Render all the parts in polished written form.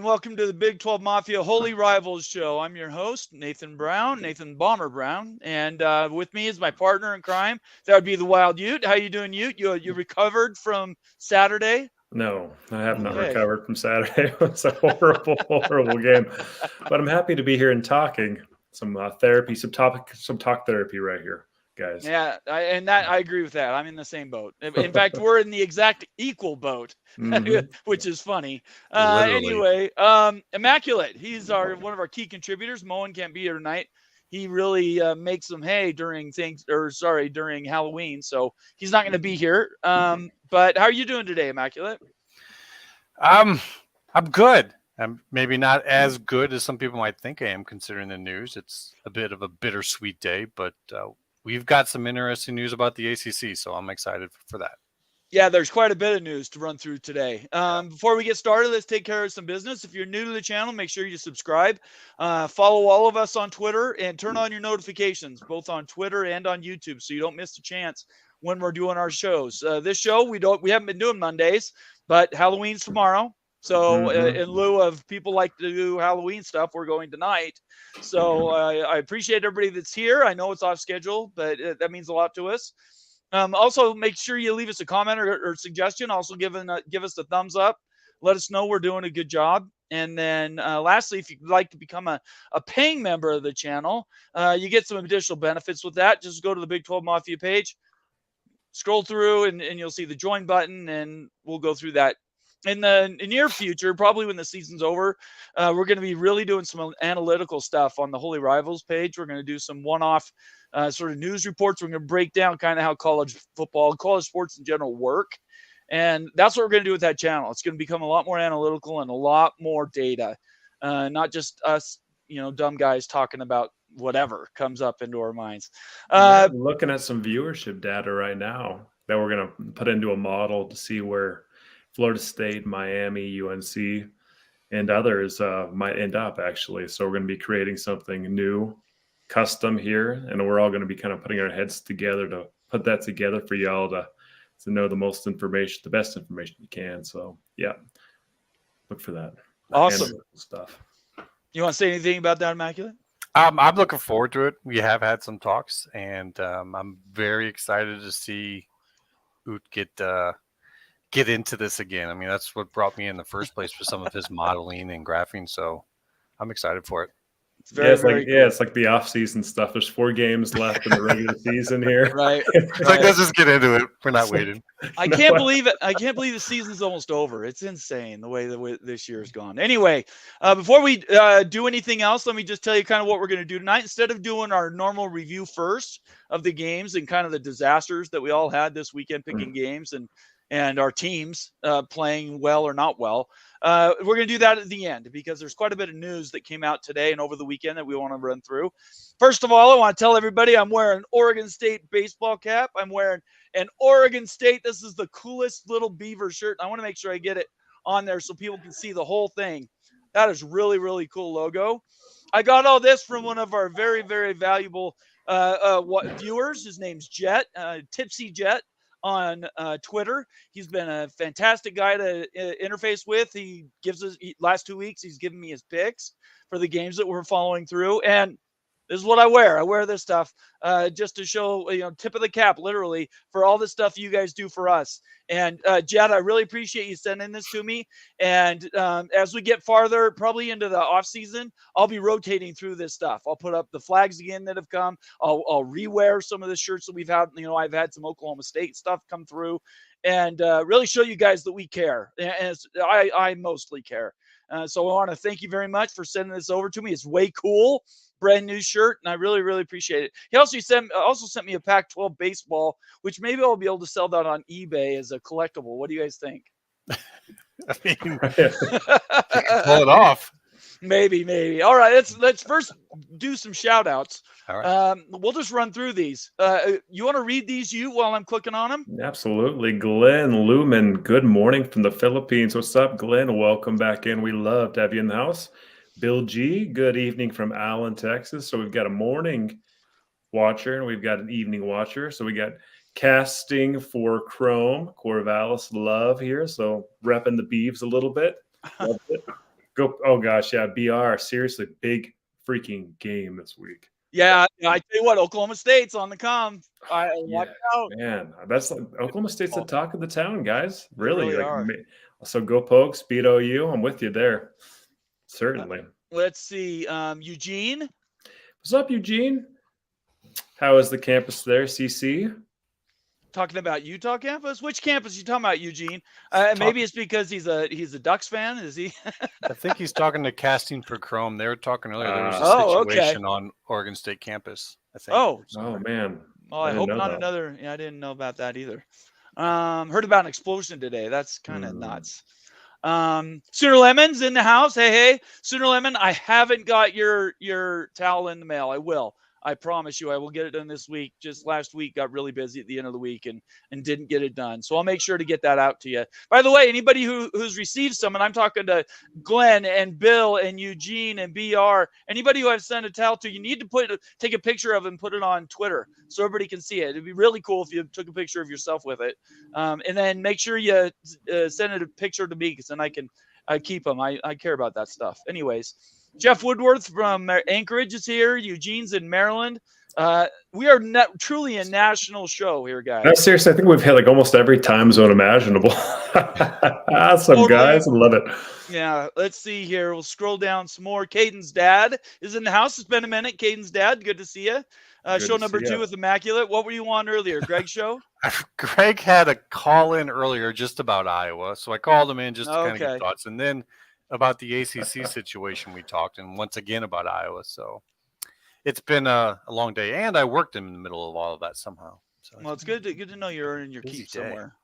Welcome to the Big 12 Mafia Holy Rivals Show. I'm your host, Nathan Bomber Brown, and with me is my partner in crime. That would be the Wild Ute. How you doing, Ute? You recovered from Saturday? No, I have not recovered from Saturday. It was a horrible, horrible game. But I'm happy to be here and talking some therapy, some talk therapy right here, guys. Yeah, I agree with that. I'm in the same boat. In fact, we're in the exact equal boat, which is funny. Anyway, Immaculate. He's one of our key contributors. Moen can't be here tonight. He really makes some hay during Halloween, so he's not going to be here. But how are you doing today, Immaculate? I'm good. I'm maybe not as good as some people might think I am, considering the news. It's a bit of a bittersweet day, but we've got some interesting news about the ACC, so I'm excited for that. Yeah, there's quite a bit of news to run through today. Before we get started, let's take care of some business. If you're new to the channel, make sure you subscribe. Follow all of us on Twitter and turn on your notifications, both on Twitter and on YouTube, so you don't miss a chance when we're doing our shows. This show, we haven't been doing Mondays, but Halloween's tomorrow. So in lieu of people like to do Halloween stuff, we're going tonight. So I appreciate everybody that's here. I know it's off schedule, but that means a lot to us. Also, make sure you leave us a comment or suggestion. Also, give us a thumbs up. Let us know we're doing a good job. And then lastly, if you'd like to become a paying member of the channel, you get some additional benefits with that. Just go to the Big 12 Mafia page, scroll through, and you'll see the join button, and we'll go through that. In the near future, probably when the season's over, we're going to be really doing some analytical stuff on the Holy Rivals page. We're going to do some one-off sort of news reports. We're going to break down kind of how college football, college sports in general work. And that's what we're going to do with that channel. It's going to become a lot more analytical and a lot more data, not just us, dumb guys talking about whatever comes up into our minds. Looking at some viewership data right now that we're going to put into a model to see where Florida State, Miami, UNC, and others might end up, actually. So we're going to be creating something new, custom here, and we're all going to be kind of putting our heads together to put that together for y'all to know the most information, the best information you can. So, yeah, look for that. Awesome stuff. You want to say anything about that, Immaculate? I'm looking forward to it. We have had some talks, and I'm very excited to see Oot get into this again. I mean, that's what brought me in the first place for some of his modeling and graphing. So I'm excited for it. It's very cool. It's like the off-season stuff. There's 4 games left in the regular season here. Right. It's like, let's just get into it. We're not waiting. I can't believe it. I can't believe the season's almost over. It's insane the way this year has gone. Anyway, before we do anything else, let me just tell you kind of what we're going to do tonight. Instead of doing our normal review first of the games and kind of the disasters that we all had this weekend picking games and our teams playing well or not well, we're going to do that at the end because there's quite a bit of news that came out today and over the weekend that we want to run through. First of all, I want to tell everybody I'm wearing an Oregon State baseball cap. I'm wearing an Oregon State. This is the coolest little beaver shirt. I want to make sure I get it on there so people can see the whole thing. That is really, really cool logo. I got all this from one of our very, very valuable viewers. His name's Jet, Tipsy Jet. On Twitter. He's been a fantastic guy to interface with. He gives us last 2 weeks. He's given me his picks for the games that we're following through. And this is what I wear. I wear this stuff just to show, tip of the cap, literally, for all the stuff you guys do for us. And Jed, I really appreciate you sending this to me. And as we get farther, probably into the off season, I'll be rotating through this stuff. I'll put up the flags again that have come. I'll rewear some of the shirts that we've had. I've had some Oklahoma State stuff come through, and really show you guys that we care. And I mostly care. So I want to thank you very much for sending this over to me. It's way cool. Brand new shirt, and I really, really appreciate it. He also sent me a Pac-12 baseball, which maybe I'll be able to sell that on eBay as a collectible. What do you guys think? I mean, pull it off. Maybe. All right, let's first do some shout outs. All right. We'll just run through these. You want to read these while I'm clicking on them? Absolutely. Glenn Lumen, good morning from the Philippines. What's up, Glenn? Welcome back in. We love to have you in the house. Bill G, good evening from Allen, Texas. So we've got a morning watcher and we've got an evening watcher. So we got casting for Chrome, Corvallis love here. So repping the Beavs a little bit. Love it. Go. Oh gosh, yeah. BR, seriously, big freaking game this week. Yeah, I tell you what, Oklahoma State's on the come. Watch out. Man, that's like Oklahoma State's the talk of the town, guys. Really, really like are. so go Pokes, beat OU. I'm with you there. Certainly. Let's see. Eugene. What's up, Eugene? How is the campus there, CC? Talking about Utah campus? Which campus are you talking about, Eugene? Maybe it's because he's a Ducks fan. Is he? I think he's talking to casting for Chrome. They were talking earlier. There was a situation on Oregon State campus, I think. Oh man. Well, I hope not another. Yeah, I didn't know about that either. Heard about an explosion today. That's kind of nuts. Sooner Lemon's in the house. Hey, Sooner Lemon. I haven't got your towel in the mail. I will. I promise you, I will get it done this week. Just last week got really busy at the end of the week and didn't get it done. So I'll make sure to get that out to you. By the way, anybody who's received some, and I'm talking to Glenn and Bill and Eugene and BR, anybody who I've sent a towel to, you need to take a picture of it and put it on Twitter so everybody can see it. It'd be really cool if you took a picture of yourself with it. And then make sure you send a picture to me because then I can keep them. I care about that stuff. Anyways. Jeff Woodworth from Anchorage is here. Eugene's in Maryland. We are truly a national show here, guys. No, seriously, I think we've hit like almost every time zone imaginable. Awesome, totally. Guys. I love it. Yeah, let's see here. We'll scroll down some more. Caden's dad is in the house. It's been a minute. Caden's dad, good to see you. Show number 2 with Immaculate. What were you on earlier? Greg's show? Greg had a call in earlier just about Iowa. So I called him in just to kind of get thoughts. And then about the ACC situation we talked, and once again about Iowa. So it's been a long day, and I worked in the middle of all of that somehow. So well, it's good to know you're earning your keep somewhere.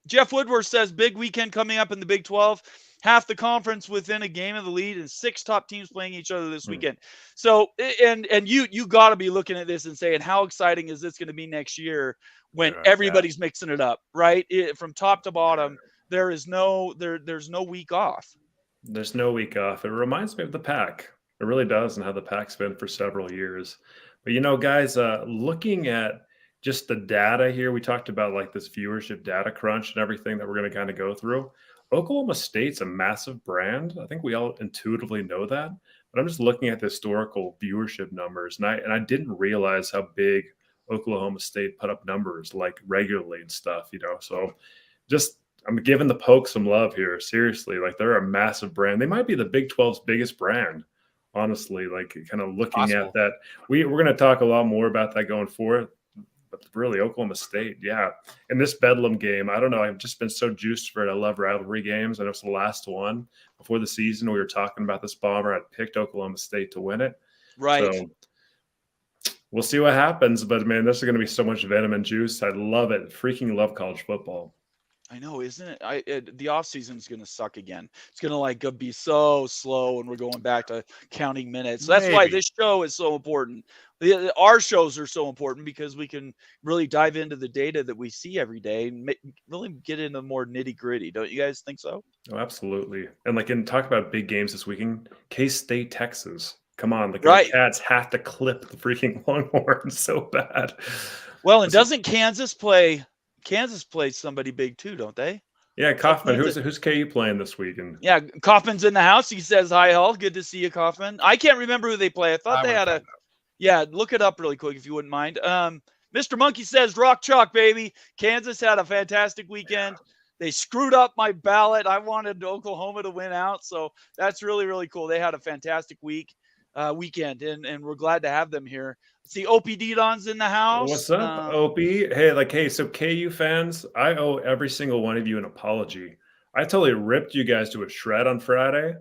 Jeff Woodworth says big weekend coming up in the Big 12. Half the conference within a game of the lead, and 6 top teams playing each other this weekend. So, and you got to be looking at this and saying, how exciting is this going to be next year when everybody's mixing it up, right? From top to bottom, there's no week off. There's no week off. It reminds me of the Pac. It really does, and how the Pac's been for several years. But guys, looking at just the data here, we talked about like this viewership data crunch and everything that we're going to kind of go through. Oklahoma State's a massive brand. I think we all intuitively know that. But I'm just looking at the historical viewership numbers, and I didn't realize how big Oklahoma State put up numbers like regularly and stuff. So just. I'm giving the Pokes some love here. Seriously, like they're a massive brand. They might be the Big 12's biggest brand, honestly. Like kind of looking at that, we're going to talk a lot more about that going forward. But really, Oklahoma State, yeah. In this Bedlam game, I don't know. I've just been so juiced for it. I love rivalry games. I know it's the last one before the season. We were talking about this bomber. I picked Oklahoma State to win it. Right. So we'll see what happens. But man, this is going to be so much venom and juice. I love it. Freaking love college football. I know, isn't it? The off season is going to suck again. It's going to be so slow, and we're going back to counting minutes. So that's why this show is so important. Our shows are so important because we can really dive into the data that we see every day and really get into more nitty gritty. Don't you guys think so? Oh, absolutely. And talk about big games this weekend. K-State, Texas. Come on, the Cats have to clip the freaking Longhorns so bad. Well, and doesn't Kansas play? Kansas plays somebody big too, don't they? Yeah, Kaufman. Who's KU playing this weekend? Yeah, Kaufman's in the house. He says hi, Hull. Good to see you, Kaufman. I can't remember who they play. I thought they had a. Yeah, look it up really quick if you wouldn't mind. Mr. Monkey says rock chalk, baby. Kansas had a fantastic weekend. They screwed up my ballot. I wanted Oklahoma to win out, so that's really, really cool. They had a fantastic weekend, and we're glad to have them here. See, OPD Don's in the house. What's up, OP? Hey, so KU fans, I owe every single one of you an apology. I totally ripped you guys to a shred on Friday.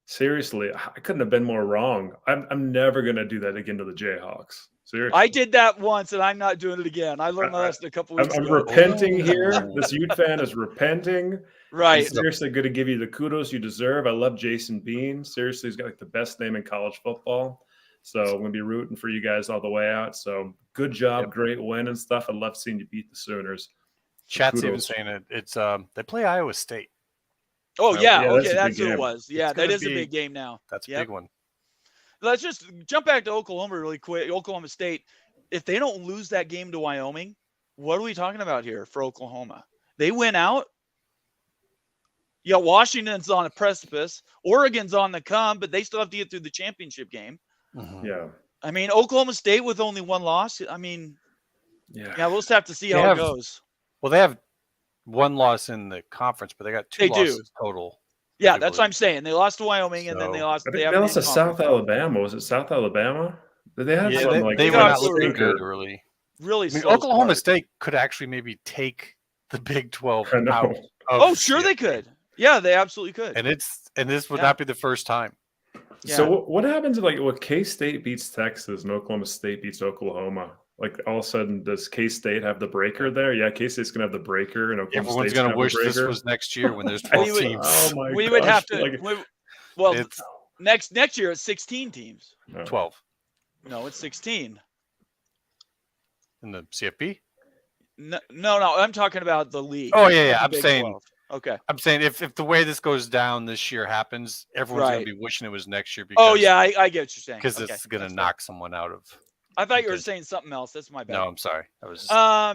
Seriously, I couldn't have been more wrong. I'm never gonna do that again to the Jayhawks. Seriously. I did that once, and I'm not doing it again. I learned my I- lesson a couple I'm, weeks I'm ago. repenting here. Oh. This Ute fan is repenting. I'm Right. seriously going to give you the kudos you deserve. I love Jason Bean. Seriously, he's got like the best name in college football. So I'm going to be rooting for you guys all the way out. So good job, great win and stuff. I love seeing you beat the Sooners. So Chat's even kudos. saying it. It's they play Iowa State. Oh, yeah. yeah, that's Okay, a that's big who it game. was. Yeah, It's that gonna is a be- big game now. That's a Yep. big one. Let's just jump back to Oklahoma really quick. Oklahoma State. If they don't lose that game to Wyoming, what are we talking about here for Oklahoma? They win out. Yeah, Washington's on a precipice. Oregon's on the come, but they still have to get through the championship game. Mhm. Yeah. I mean, Oklahoma State with only one loss. I mean, Yeah. yeah, we'll just have to see They how have- it goes. Well, they have one loss in the conference, but they got two They do. losses total. Yeah, that's what I'm saying. They lost to Wyoming, and then So- they lost. I They think have they an lost to in-conference. South Alabama. Was it South Alabama? They had Yeah, something they, like they got went out absolutely looking good early. Really I mean, slow Oklahoma start. State could actually maybe take the Big 12 I know. out. of Oh, sure they CFP. could. Yeah, they absolutely could. And this would Yeah. not be the first time. So Yeah. what happens if, like, when K-State beats Texas and Oklahoma State beats Oklahoma? Like, all of a sudden, does K-State have the breaker there? Yeah, K-State's gonna have the breaker, and Oklahoma Everyone's State's going gonna to have wish the this breaker. was next year when there's We 12 would- teams. Oh my We would have gosh, to. like, Well, It's next year it's 16 teams. no. 12 No, it's 16. in the CFP. No, I'm talking about the league. Oh, yeah, yeah. The I'm Big saying 12. Okay. I'm saying if the way this goes down this year happens, everyone's going Right. to be wishing it was next year because Oh yeah, I get what you're saying. because Okay, it's going to that's knock someone out of. fair. I thought you were because- saying something else. That's my bad. No, I'm sorry. I was.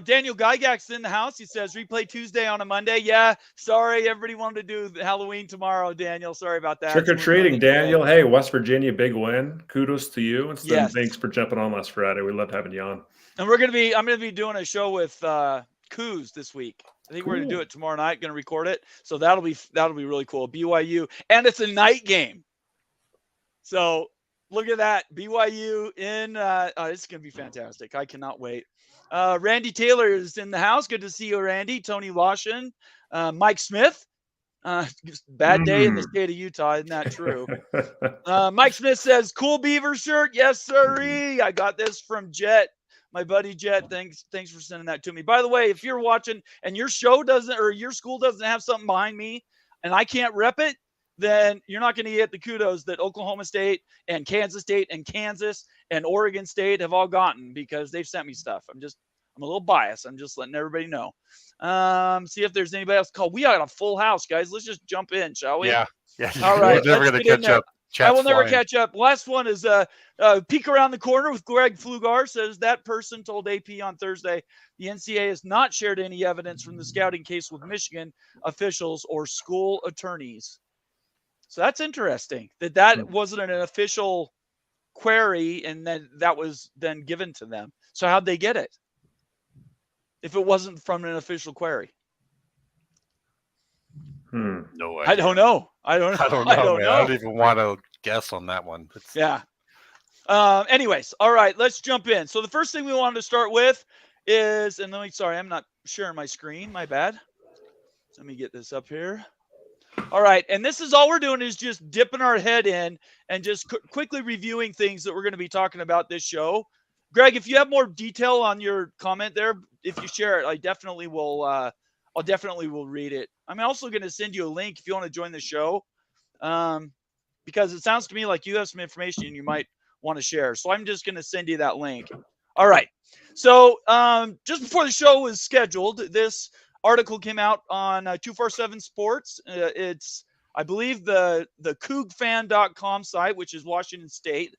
Daniel Geigack's in the house. He says replay Tuesday on a Monday. Yeah, sorry, everybody wanted to do Halloween tomorrow. Daniel, sorry about that. Trick So or we're doing treating, it today. Daniel. Hey, West Virginia, big win. Kudos to you. And Yes. thanks for jumping on last Friday. We loved having you on. And I'm gonna be doing a show with Coos this week. I think we're gonna do Cool. it tomorrow night. Gonna record it, so that'll be really cool. BYU, and it's a night game. So look at that, BYU in. It's gonna be fantastic. I cannot wait. Randy Taylor is in the house. Good to see you, Randy. Tony Lawson, Mike Smith. Bad day in the state of Utah, isn't that true? Mike Smith says, "Cool Beaver shirt, yes sirree." I got this from Jet, my buddy Jet. Thanks for sending that to me. By the way, if you're watching and your show doesn't or your school doesn't have something behind me, and I can't rep it, then you're not going to get the kudos that Oklahoma State and Kansas State and Kansas and Oregon State have all gotten because they've sent me stuff. I'm a little biased. I'm just letting everybody know. See if there's anybody else called. We got a full house, guys. Let's just jump in, shall we? Yeah. All right, We're never let's going to get in catch there. up. I will Chat's never flying. catch up. Last one is peek around the corner with Greg Flugar. Says that person told AP on Thursday the NCAA has not shared any evidence from the scouting case with Michigan officials or school attorneys. So that's interesting that wasn't an official query and then that was then given to them. So how'd they get it if it wasn't from an official query? No idea. I don't know. I don't know. man. I know. don't even want to guess on that one. Yeah. Anyways, all right, let's jump in. So the first thing we wanted to start with is, and sorry, I'm not sharing my screen. My bad. Let me get this up here. All right, and this is all we're doing is just dipping our head in and just quickly reviewing things that we're going to be talking about this show. Greg, if you have more detail on your comment there, if you share it, I definitely will. I'll definitely will read it. I'm also going to send you a link if you want to join the show, because it sounds to me like you have some information you might want to share. So I'm just going to send you that link. All right. So just before the show was scheduled, this article came out on 247 Sports. It's, I believe, the cougfan.com site, which is Washington State.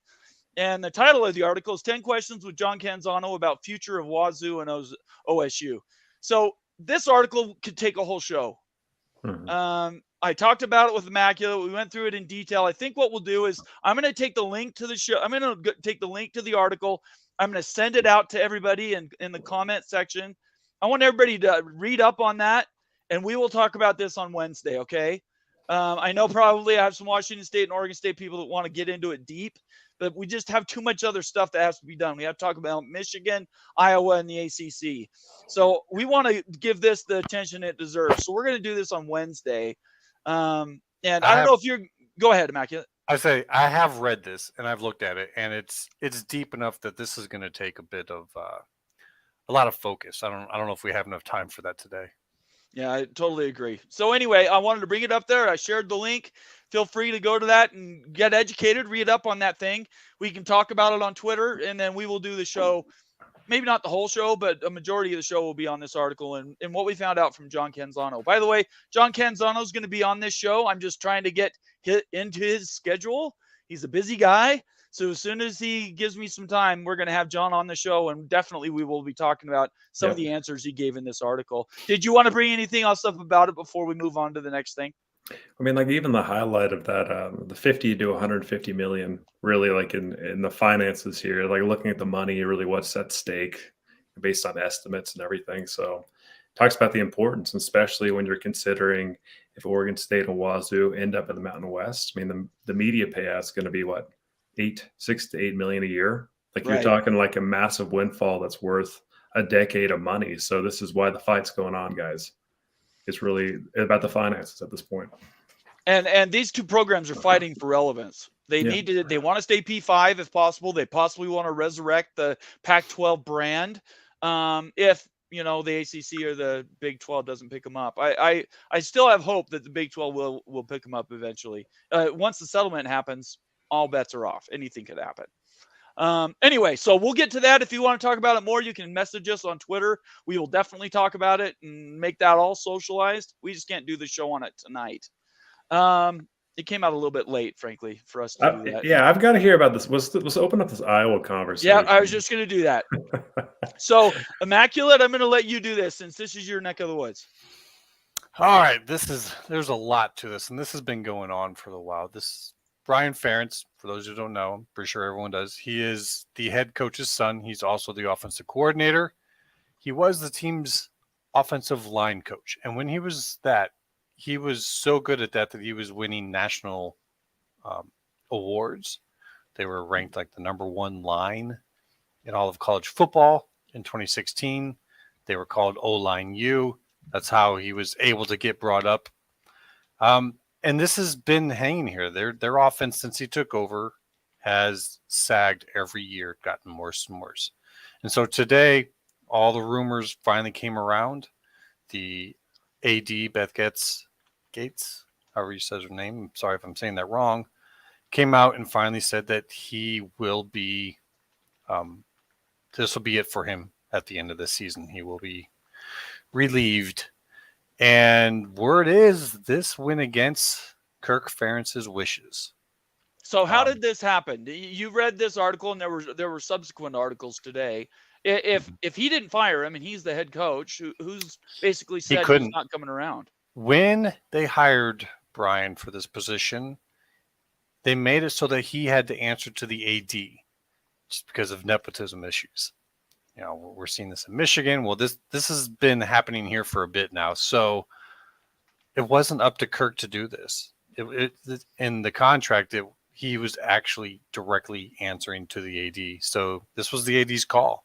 And the title of the article is 10 Questions with John Canzano about future of Wazoo and OSU. So this article could take a whole show. I talked about it with Immaculate. We went through it in detail. I think what we'll do is I'm going to take the link to the show. I'm going to take the link to the article. I'm going to send it out to everybody in the comment section. I want everybody to read up on that, and we will talk about this on Wednesday, okay? I know probably I have some Washington State and Oregon State people that want to get into it deep, but we just have too much other stuff that has to be done. We have to talk about Michigan, Iowa, and the ACC. So we want to give this the attention it deserves. So we're going to do this on Wednesday. And I don't know if you're Go ahead, Immaculate. I say I have read this and I've looked at it, and it's deep enough that this is going to take a bit of a lot of focus. I don't know if we have enough time for that today. Yeah, I totally agree. So anyway, I wanted to bring it up there. I shared the link. Feel free to go to that and get educated, read up on that thing. We can talk about it on Twitter, and then we will do the show. Maybe not the whole show, but a majority of the show will be on this article and what we found out from John Canzano. By the way, John Canzano is going to be on this show. I'm just trying to get into his schedule. He's a busy guy. So as soon as he gives me some time, we're going to have John on the show, and definitely we will be talking about some of the answers he gave in this article. Did you want to bring anything else up about it before we move on to the next thing? I mean, like even the highlight of that, the 50 to 150 million, really like in the finances here, like looking at the money, really what's at stake based on estimates and everything. So talks about the importance, especially when you're considering if Oregon State and Wazoo end up in the Mountain West. I mean, the media payout is going to be what, 6 to 8 million a year. Like you're talking like a massive windfall that's worth a decade of money. So this is why the fight's going on, guys. It's really about the finances at this point. And these two programs are fighting for relevance. They they want to stay P5 if possible. They possibly want to resurrect the Pac-12 brand. If the ACC or the Big 12 doesn't pick them up, I still have hope that the Big 12 will pick them up eventually. Once the settlement happens, all bets are off. Anything could happen. Anyway, so we'll get to that. If you want to talk about it more, you can message us on Twitter. We will definitely talk about it and make that all socialized. We just can't do the show on it tonight. It came out a little bit late, frankly, for us to do that. Yeah, I've got to hear about this. Let's open up this Iowa conversation. Yeah, I was just going to do that. So, Immaculate, I'm going to let you do this since this is your neck of the woods. All right, there's a lot to this, and this has been going on for a while. This Brian Ferentz, for those who don't know, I'm pretty sure everyone does. He is the head coach's son. He's also the offensive coordinator. He was the team's offensive line coach. And when he was that, he was so good at that he was winning national awards. They were ranked like the number one line in all of college football in 2016. They were called O-Line U. That's how he was able to get brought up. And this has been hanging here. Their offense, since he took over, has sagged every year, gotten worse and worse. And so today, all the rumors finally came around. The AD, Beth Gates, however you says her name, I'm sorry if I'm saying that wrong, came out and finally said that he will be, this will be it for him at the end of the season. He will be relieved. And word is this went against Kirk Ferentz's wishes. So how did this happen? You read this article, and there were subsequent articles today. If he didn't fire him, and he's the head coach, who's basically said he's not coming around. When they hired Brian for this position, they made it so that he had to answer to the AD just because of nepotism issues. We're seeing this in Michigan. Well, this has been happening here for a bit now. So it wasn't up to Kirk to do this. In the contract, he was actually directly answering to the AD. So this was the AD's call.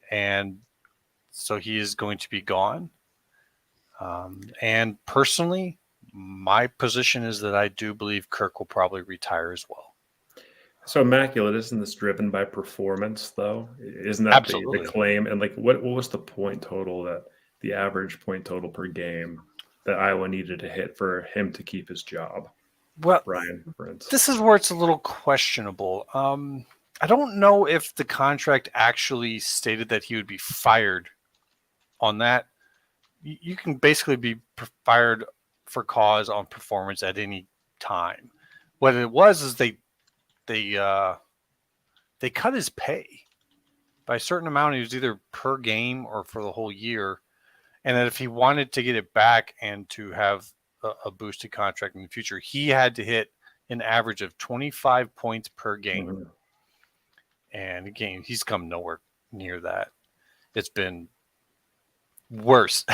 And so he is going to be gone. And personally, my position is that I do believe Kirk will probably retire as well. So Immaculate, isn't this driven by performance, though? Isn't that the claim? And like, what was the point total the average point total per game that Iowa needed to hit for him to keep his job? Well, Brian, for instance. This is where it's a little questionable. I don't know if the contract actually stated that he would be fired on that. You can basically be fired for cause on performance at any time. What it was is they cut his pay by a certain amount. It was either per game or for the whole year. And that if he wanted to get it back and to have a boosted contract in the future, he had to hit an average of 25 points per game. Mm-hmm. And again, he's come nowhere near that. It's been worse.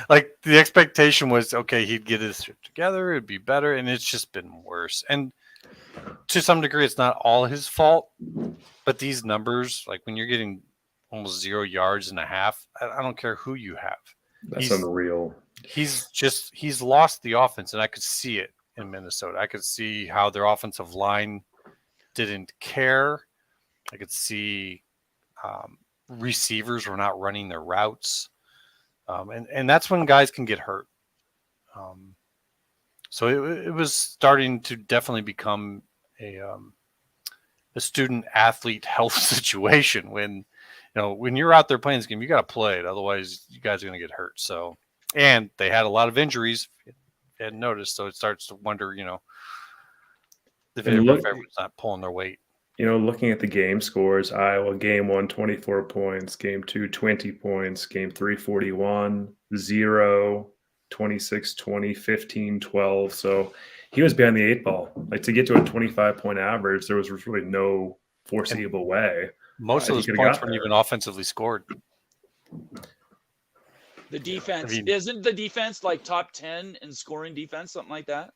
Like the expectation was, okay, he'd get his shit together, it'd be better, and it's just been worse. And to some degree, it's not all his fault, but these numbers, like when you're getting almost 0 yards and a half, I don't care who you have. That's unreal. He's lost the offense, and I could see it in Minnesota. I could see how their offensive line didn't care. I could see receivers were not running their routes. And that's when guys can get hurt. So it was starting to definitely become a student athlete health situation when you're out there playing this game, you got to play it. Otherwise you guys are going to get hurt. So, and they had a lot of injuries, if you hadn't noticed. So it starts to wonder, if everyone's not pulling their weight. Looking at the game scores, Iowa game 1, 24 points, game 2, 20 points, game 3, 41, 0, 26, 20, 15, 12. So he was behind the 8 ball. Like, to get to a 25-point average, there was really no foreseeable way. Most of those points weren't even offensively scored. The defense, isn't the defense like top 10 in scoring defense, something like that?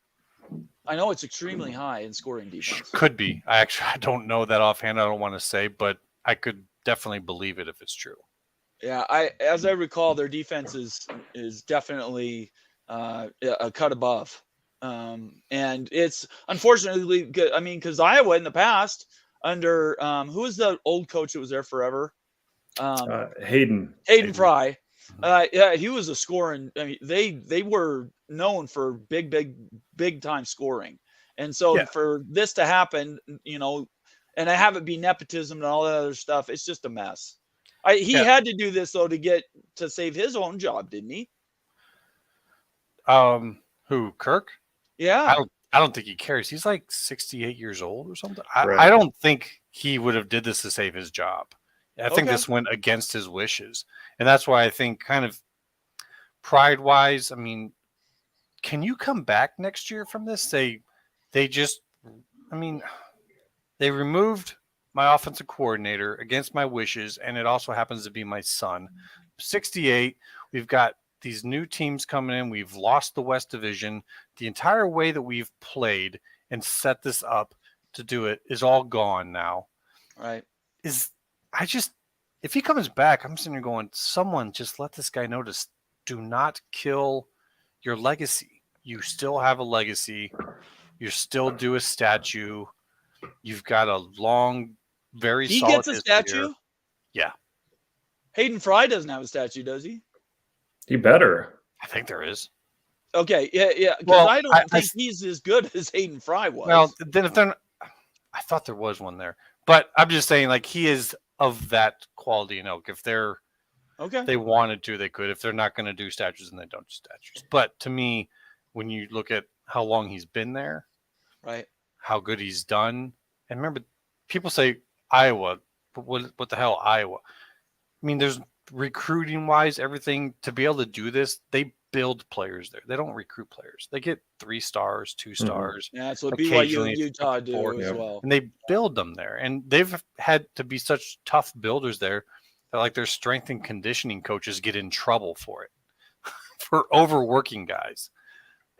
I know it's extremely high in scoring defense. Could be. I don't know that offhand. I don't want to say, but I could definitely believe it if it's true. Yeah, as I recall, their defense is definitely a cut above, and it's unfortunately good. I mean, because Iowa in the past under who was the old coach that was there forever? Hayden Fry. Yeah, he was a scoring. I mean, they were known for big time scoring, and so for this to happen, and I have it be nepotism and all that other stuff, it's just a mess. He had to do this though to save his own job, didn't he? Who, Kirk? Yeah. I don't think he cares. He's like 68 years old or something. I don't think he would have did this to save his job. I think this went against his wishes. And that's why I think, kind of pride-wise, I mean, can you come back next year from this? They removed my offensive coordinator against my wishes, and it also happens to be my son. 68, we've got these new teams coming in. We've lost the West Division. The entire way that we've played and set this up to do it is all gone now. Right. If he comes back, I'm sitting here going, someone just let this guy know to do not kill your legacy. You still have a legacy. You still do a statue. You've got a long, very solid. He gets a statue? Here. Yeah. Hayden Fry doesn't have a statue, does he? He better. I think there is. Okay, yeah. Because I don't think he's as good as Hayden Fry was. Well, then if they're, I thought there was one there, but I'm just saying, like, he is of that quality and ilk. If they're they wanted to, they could. If they're not going to do statues, then they don't do statues. But to me, when you look at how long he's been there, right, how good he's done, and remember, people say Iowa, but what the hell, Iowa? I mean, there's recruiting wise, everything to be able to do this. They build players there. They don't recruit players. They get 3 stars, 2 stars. Yeah, that's what BYU and Utah do as well. And they build them there. And they've had to be such tough builders there that, like, their strength and conditioning coaches get in trouble for it, for overworking guys,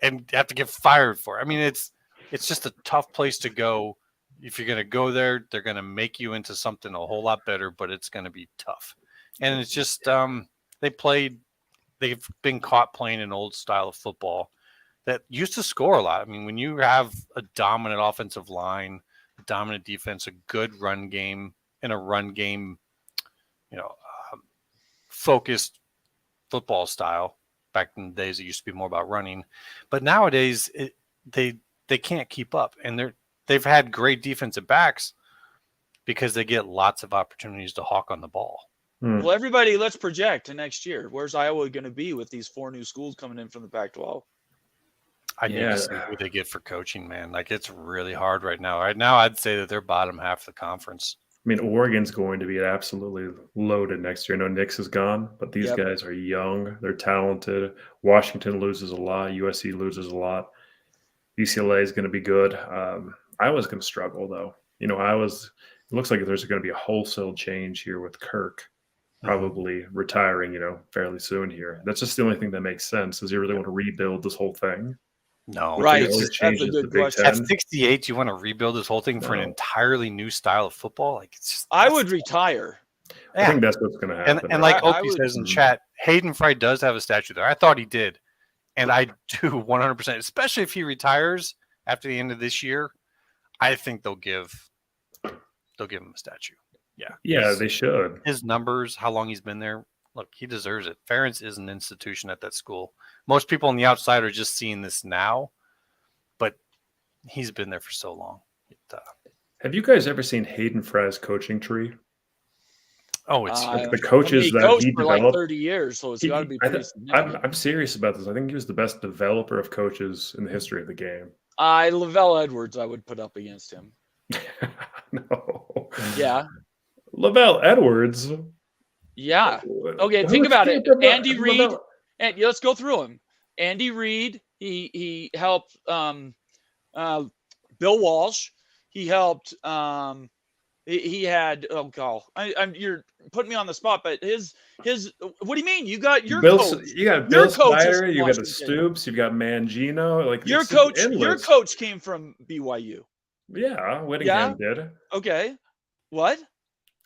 and have to get fired for it. I mean, it's just a tough place to go. If you're going to go there, they're going to make you into something a whole lot better, but it's going to be tough. And it's just they've been caught playing an old style of football that used to score a lot. I mean, when you have a dominant offensive line, a dominant defense, a good run game, and a run game, focused football style. Back in the days, it used to be more about running, but nowadays they can't keep up, and they've had great defensive backs because they get lots of opportunities to hawk on the ball. Well, everybody, let's project to next year. Where's Iowa going to be with these 4 new schools coming in from the Pac-12? I need to see who they get for coaching, man. Like, it's really hard right now. Right now, I'd say that they're bottom half of the conference. I mean, Oregon's going to be absolutely loaded next year. I know Nix is gone, but these guys are young. They're talented. Washington loses a lot. USC loses a lot. UCLA is going to be good. Iowa's going to struggle, though. It looks like there's going to be a wholesale change here with Kirk probably retiring, fairly soon here. That's just the only thing that makes sense. Does he really want to rebuild this whole thing? No. Right. That's a good question. At 68, you want to rebuild this whole thing for an entirely new style of football? Like, it's just, I would retire. I think that's what's going to happen. And like Opie says in chat, Hayden Fry does have a statue there. I thought he did. And I do 100%, especially if he retires after the end of this year. I think they'll give him a statue. Yeah. Yeah, they should. His numbers, how long he's been there. Look, he deserves it. Ferentz is an institution at that school. Most people on the outside are just seeing this now, but he's been there for so long. Have you guys ever seen Hayden Fry's coaching tree? Oh, it's the coaches that coached he for developed. like 30 years, so it's got to be pretty significant. I'm serious about this. I think he was the best developer of coaches in the history of the game. Lavelle Edwards, I would put up against him. No. Yeah. Lavelle Edwards. Yeah. Okay, think about it. Andy Reid. And let's go through him. Andy Reid. He helped Bill Walsh. He helped. He had. Oh God, you're putting me on the spot. But his. What do you mean? You got your coach. You got Bill Snyder. You got the Stoops. You got Mangino. Like your coach. Your coach came from BYU. Yeah, Whittingham did. Okay. What?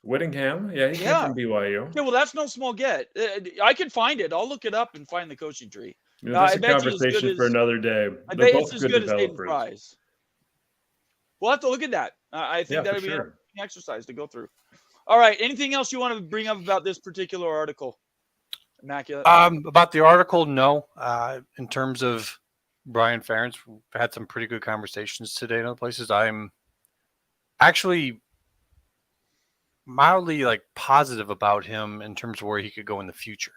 Whittingham, yeah, he came from BYU. Okay, well, that's no small get. I can find it. I'll look it up and find the coaching tree. That's a conversation for another day. I bet it's as good as Hayden Fry's. We'll have to look at that. I think that would be an interesting exercise to go through. All right. Anything else you want to bring up about this particular article, Immaculate? About the article, no. In terms of Brian Ferentz, we've had some pretty good conversations today in other places. I'm actually mildly positive about him in terms of where he could go in the future.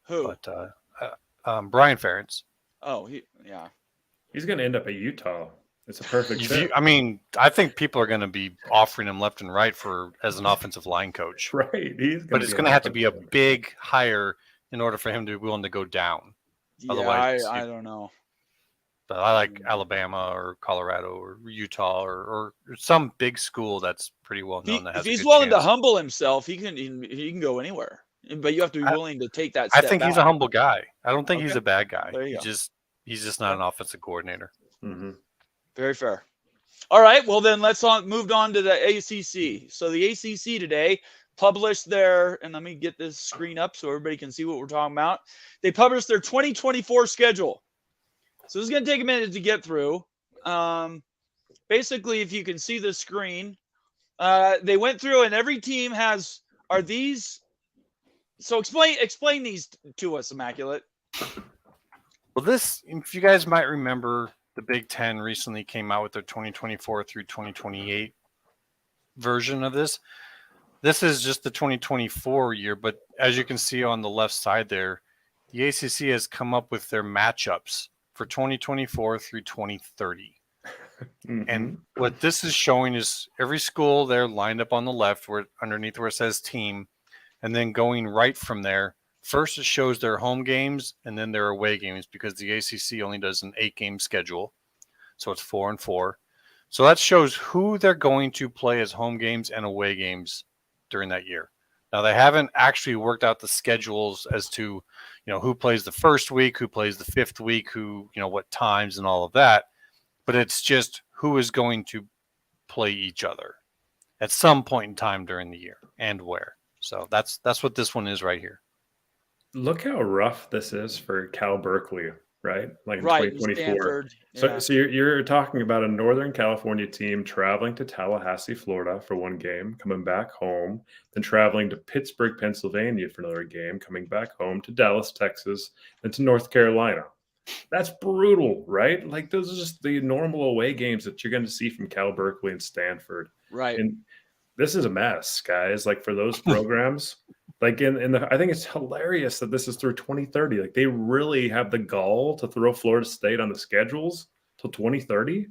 Who? But Brian Ferentz. Oh, he's going to end up at Utah. It's a perfect fit. I think people are going to be offering him left and right as an offensive line coach. Right. But it's going to have to be a big hire in order for him to be willing to go down. Yeah, otherwise, I don't know. But I like Alabama or Colorado or Utah or some big school that's pretty well known. If he's willing to humble himself, he can go anywhere. But you have to be willing to take that step I think back. he's a humble guy. I don't think he's a bad guy. He's just not an offensive coordinator. Mm-hmm. Very fair. All right. Well, then let's move on to the ACC. So the ACC today published and let me get this screen up so everybody can see what we're talking about. They published their 2024 schedule. So this is going to take a minute to get through. Basically, if you can see the screen, they went through and every team are these. So explain these to us, Immaculate. Well, if you guys might remember, the Big Ten recently came out with their 2024 through 2028 version of this. This is just the 2024 year, but as you can see on the left side there, the ACC has come up with their matchups for 2024 through 2030. Mm-hmm. And what this is showing is every school there lined up on the left underneath where it says team, and then going right from there. First, it shows their home games and then their away games because the ACC only does an 8-game schedule. So it's 4 and 4. So that shows who they're going to play as home games and away games during that year. Now, they haven't actually worked out the schedules as to, who plays the first week, who plays the 5th week, what times and all of that. But it's just who is going to play each other at some point in time during the year and where. So that's what this one is right here. Look how rough this is for Cal Berkeley, right? Like in 2024. So you're talking about a Northern California team traveling to Tallahassee, Florida for one game, coming back home, then traveling to Pittsburgh, Pennsylvania for another game, coming back home to Dallas, Texas, and to North Carolina. That's brutal, right? Like those are just the normal away games that you're going to see from Cal Berkeley and Stanford. Right. And this is a mess, guys. Like for those programs, like I think it's hilarious that this is through 2030. Like they really have the gall to throw Florida State on the schedules till 2030.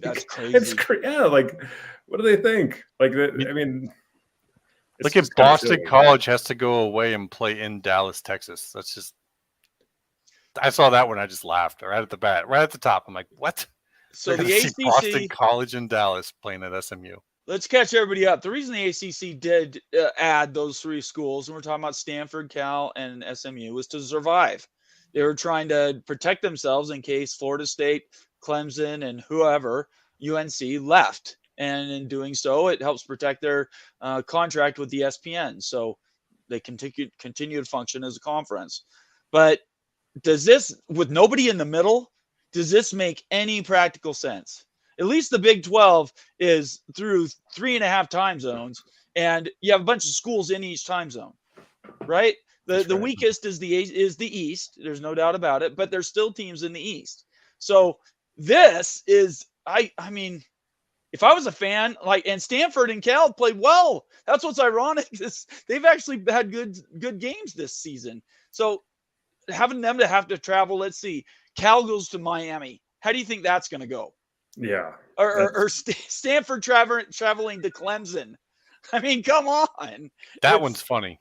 That's crazy. Yeah. Like, what do they think? Like, look at Boston College has to go away and play in Dallas, Texas. That's just. I saw that one. I just laughed right at the bat, right at the top. I'm like, what? So the ACC, Boston College in Dallas playing at SMU. Let's catch everybody up. The reason the ACC did add those 3 schools, and we're talking about Stanford, Cal, and SMU, was to survive. They were trying to protect themselves in case Florida State, Clemson, and whoever, UNC, left. And in doing so, it helps protect their contract with the ESPN. So they continue to function as a conference. But does this, with nobody in the middle, does this make any practical sense? At least the Big 12 is through 3.5 time zones, and you have a bunch of schools in each time zone, right? The weakest is the East. There's no doubt about it, but there's still teams in the East. So this is, I mean, if I was a fan, like, and Stanford and Cal played well. That's what's ironic. They've actually had good games this season. So having them to have to travel, let's see, Cal goes to Miami. How do you think that's going to go? Yeah. Or Stanford traveling to Clemson. I mean, come on. That one's funny.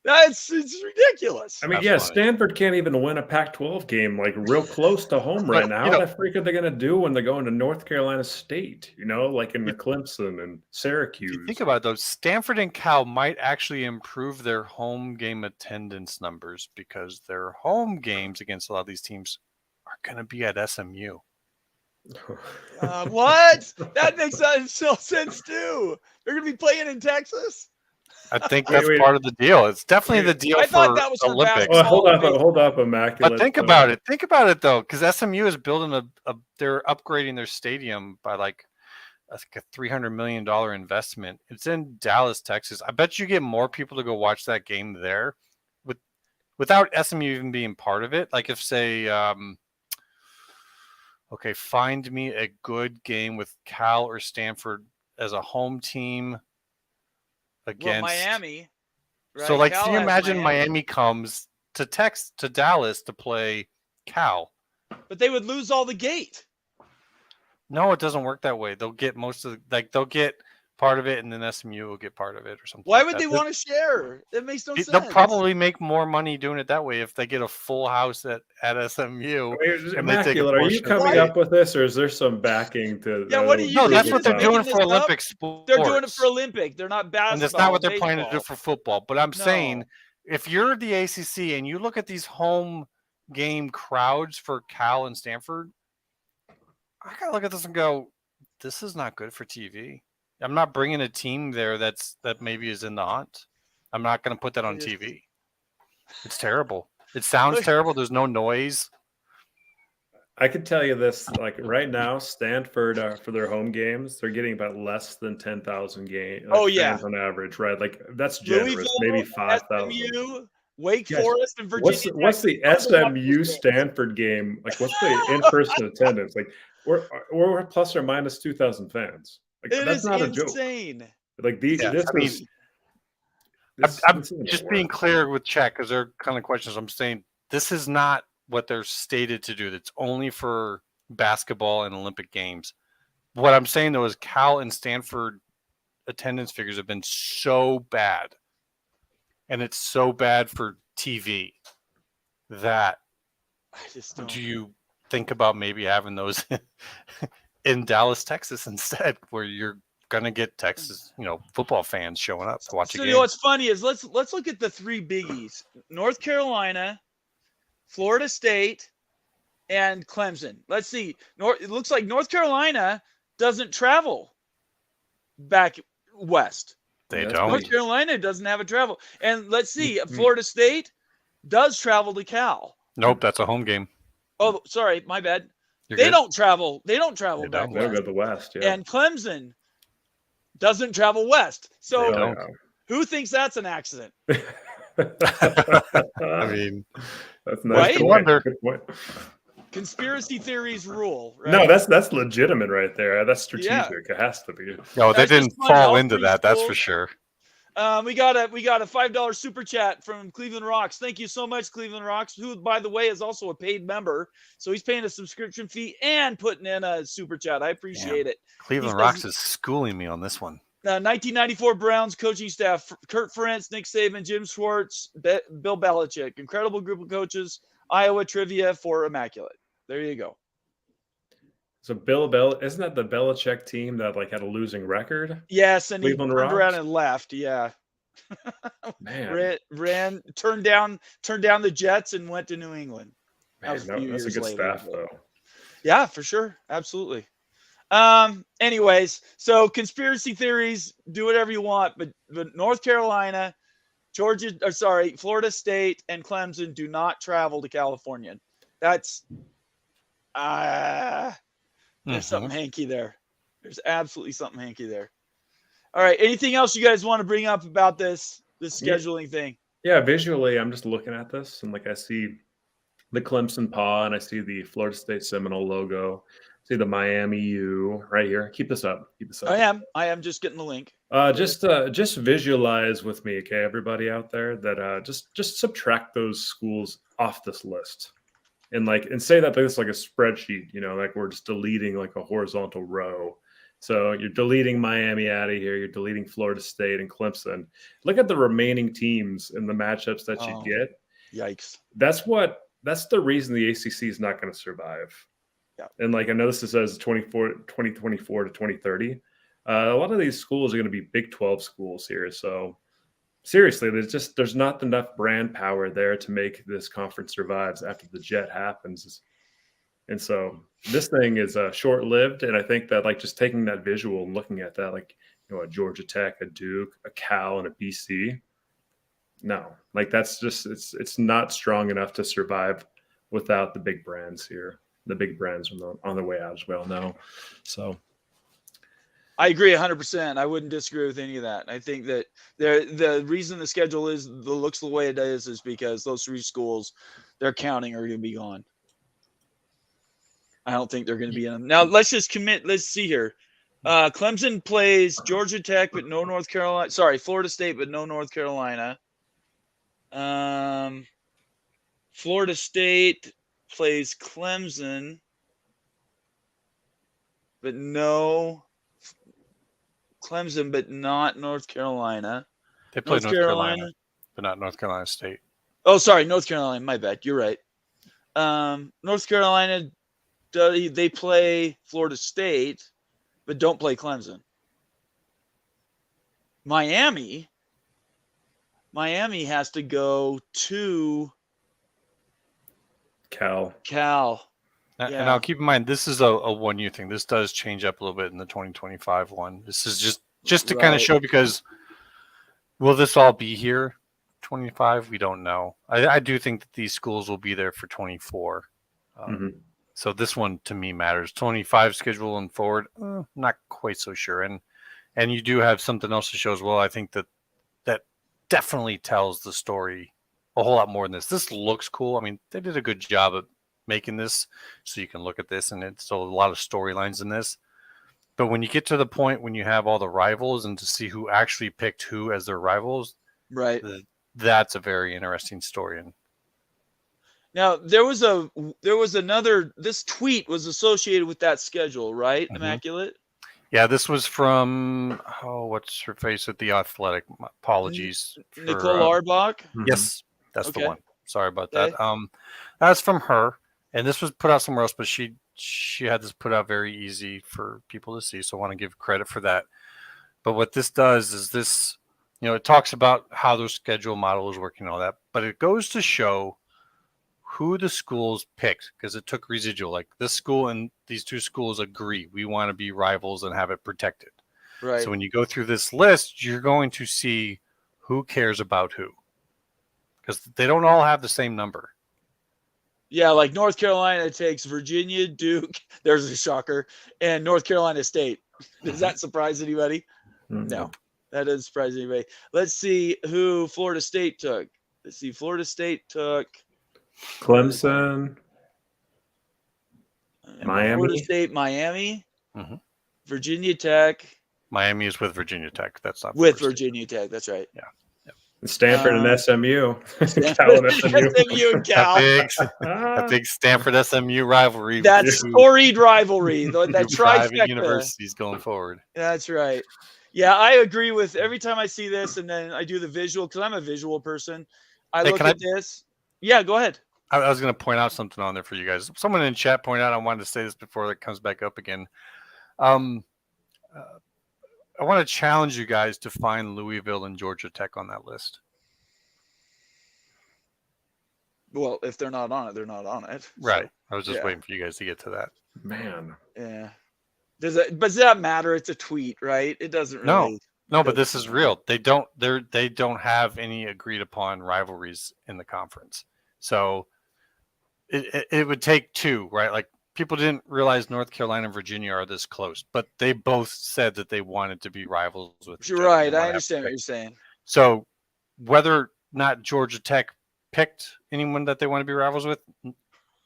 It's ridiculous. I mean, That's funny. Stanford can't even win a Pac-12 game like real close to home right now. How the freak are they going to do when they go into North Carolina State? Like in the Clemson and Syracuse. If you think about it, though, Stanford and Cal might actually improve their home game attendance numbers because their home games against a lot of these teams are going to be at SMU. What? That makes sense too. They're going to be playing in Texas. I think that's part of the deal. It's definitely the deal for that was Olympics. Oh, hold up, Immaculate. But think about it. Think about it, though, because SMU is building they're upgrading their stadium by like a $300 million investment. It's in Dallas, Texas. I bet you get more people to go watch that game there without SMU even being part of it. Like if, say, find me a good game with Cal or Stanford as a home team against Miami. Right? So, like, Cal can you imagine Miami comes to Dallas to play Cal? But they would lose all the gate. No, it doesn't work that way. They'll get they'll get part of it, and then SMU will get part of it or something. Why would they want to share? That makes no sense. They'll probably make more money doing it that way if they get a full house at SMU. Immaculate, are you coming up with this, or is there some backing to? Yeah, what do you? No, that's what they're doing for Olympic sports. They're doing it for Olympic. They're not basketball. And that's not what they're planning to do for football. But I'm saying, if you're the ACC and you look at these home game crowds for Cal and Stanford, I gotta look at this and go, this is not good for TV. I'm not bringing a team there that maybe is in the hunt. I'm not going to put that on TV. It's terrible. It sounds terrible. There's no noise. I could tell you this, like right now, Stanford for their home games, they're getting about less than 10,000 fans on average, right? Like that's generous, Louisville, maybe 5,000. Wake Forest and Virginia. What's the SMU Stanford game? Like, what's the in-person attendance? Like, we're plus or minus 2,000 fans. Like, that's not insane. A joke. Like these, I'm just being clear with Czech because they're kind of questions. I'm saying this is not what they're stated to do. That's only for basketball and Olympic games. What I'm saying though is Cal and Stanford attendance figures have been so bad, and it's so bad for TV that I just don't. Do you think about maybe having those in Dallas, Texas instead, where you're gonna get Texas, football fans showing up to watch a game? You know what's funny is let's look at the three biggies: North Carolina, Florida State, and Clemson. Let's see. It looks like North Carolina doesn't travel back west. They don't. North Carolina doesn't have a travel. And let's see. Florida State does travel to Cal. Nope, that's a home game. Oh, sorry, my bad. You're they good. don't travel. They don't travel back west. They go to the west, yeah. And Clemson doesn't travel west. So who thinks that's an accident? I mean, that's nice. Right? Good point. Conspiracy theories rule. Right? No, that's legitimate right there. That's strategic. Yeah. It has to be. No, they didn't fall into that. That's for sure. We got a $5 super chat from Cleveland Rocks. Thank you so much, Cleveland Rocks, who, by the way, is also a paid member. So he's paying a subscription fee and putting in a super chat. I appreciate it. Cleveland Rocks is schooling me on this one. 1994 Browns coaching staff: Kurt Ferentz, Nick Saban, Jim Schwartz, Bill Belichick. Incredible group of coaches. Iowa trivia for Immaculate. There you go. So isn't that the Belichick team that had a losing record? Yes, and Cleveland he turned Rocks? around and left. Yeah. Man, turned down the Jets and went to New England. Man, that's a good staff, though. Yeah, for sure, absolutely. Anyways, so conspiracy theories, do whatever you want, but North Carolina Florida State and Clemson do not travel to California. That's there's something hanky there. There's absolutely something hanky there. All right. Anything else you guys want to bring up about this scheduling thing? Yeah, visually, I'm just looking at this and I see the Clemson paw and I see the Florida State Seminole logo. See the Miami U right here. Keep this up. I am just getting the link. Just visualize with me, okay, everybody out there, that just subtract those schools off this list. And say that it's like a spreadsheet, like we're just deleting like a horizontal row. So you're deleting Miami out of here. You're deleting Florida State and Clemson. Look at the remaining teams and the matchups that you get. Yikes. That's the reason the ACC is not going to survive. Yeah. And I know this says 2024 to 2030. A lot of these schools are going to be Big 12 schools here. So seriously, there's not enough brand power there to make this conference survives after the jet happens. And so this thing is short-lived. And I think that just taking that visual and looking at that, a Georgia Tech, a Duke, a Cal, and a BC, no, that's just, it's not strong enough to survive without the big brands here. The big brands on the way out as well. No. So I agree 100%. I wouldn't disagree with any of that. I think that the reason the schedule looks the way it is because those three schools they're counting are going to be gone. I don't think they're going to be in them. Now let's just commit. Let's see here. Clemson plays Georgia Tech, but no North Carolina. Sorry, Florida State, but no North Carolina. Florida State plays Clemson, but no Clemson, but not North Carolina. They play North Carolina, but not North Carolina State. Oh, sorry, North Carolina. My bad. You're right. North Carolina, they play Florida State, but don't play Clemson. Miami has to go to Cal. And I'll keep in mind, this is a 1 year thing. This does change up a little bit in the 2025 one. This is just to kind of show, because will this all be here 25? We don't know. I do think that these schools will be there for 24. So this one to me matters. 25 schedule and forward, not quite so sure. And you do have something else to show as well. I think that definitely tells the story a whole lot more than this. This looks cool. I mean, they did a good job of making this so you can look at this, and it's still a lot of storylines in this. But when you get to the point when you have all the rivals and to see who actually picked who as their rivals, right, that's a very interesting story. And now there was another. This tweet was associated with that schedule, right? Immaculate. Yeah, this was from what's her face at The Athletic? Apologies, Nicole Auerbach. Yes, that's the one. Sorry about that. That's from her, and this was put out somewhere else, but she had this put out very easy for people to see, so I want to give credit for that. But what this does is this, it talks about how their schedule model is working and all that, but it goes to show who the schools picked, because it took residual. Like this school and these two schools agree, we want to be rivals and have it protected. Right. So when you go through this list, you're going to see who cares about who, because they don't all have the same number. Yeah, like North Carolina takes Virginia, Duke, there's a shocker, and North Carolina State. Does that surprise anybody? No, that doesn't surprise anybody. Let's see who Florida State took. Florida State took Clemson, Miami. Florida State, Miami, Virginia Tech. Miami is with Virginia Tech. That's not with Virginia Tech. That's right. Yeah. Stanford and SMU. Cal and SMU and Cal. That big Stanford SMU rivalry. That storied rivalry. That trifecta. Universities going forward. That's right. Yeah, I agree with every time I see this, and then I do the visual because I'm a visual person. I look at this. Yeah, go ahead. I was going to point out something on there for you guys. Someone in chat pointed out, I wanted to say this before it comes back up again. I want to challenge you guys to find Louisville and Georgia Tech on that list. Well, if they're not on it, they're not on it. Right. So, I was just waiting for you guys to get to that. Man. Yeah. Does that matter? It's a tweet, right? It doesn't really. No, but this is real. They don't have any agreed upon rivalries in the conference. So it would take two, right? Like people didn't realize North Carolina and Virginia are this close, but they both said that they wanted to be rivals with each You're other. right. I understand what you're saying. So whether or not Georgia Tech picked anyone that they want to be rivals with,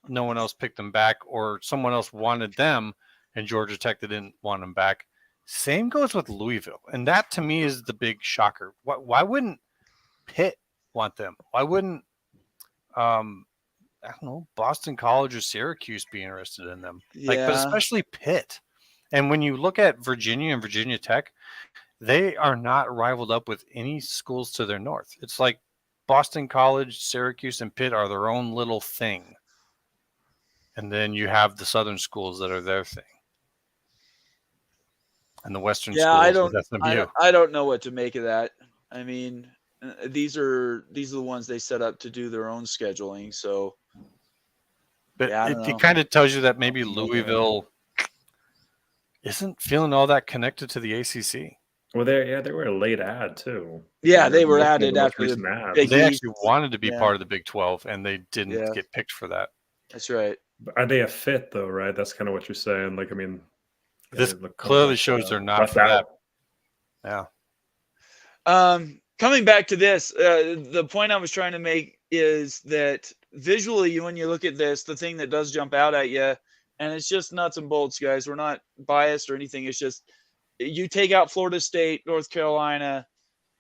no one else picked them back, or someone else wanted them and Georgia Tech didn't want them back. Same goes with Louisville. And that to me is the big shocker. Why wouldn't Pitt want them? Why wouldn't, I don't know, Boston College or Syracuse be interested in them? Yeah. But especially Pitt. And when you look at Virginia and Virginia Tech, they are not rivaled up with any schools to their north. It's like Boston College, Syracuse, and Pitt are their own little thing. And then you have the southern schools that are their thing. And the western schools with SMU. I don't know what to make of that. I mean, these are the ones they set up to do their own scheduling. So, but it kind of tells you that maybe Louisville isn't feeling all that connected to the ACC. Well, they were a late ad too. Yeah, they were added after the Big They East. actually wanted to be part of the Big 12, and they didn't get picked for that. That's right. Are they a fit though? Right, that's kind of what you're saying. Like, I mean, this clearly shows they're not for that. Yeah. Coming back to this, the point I was trying to make is that visually, when you look at this, the thing that does jump out at you, and it's just nuts and bolts, guys. We're not biased or anything. It's just you take out Florida State, North Carolina,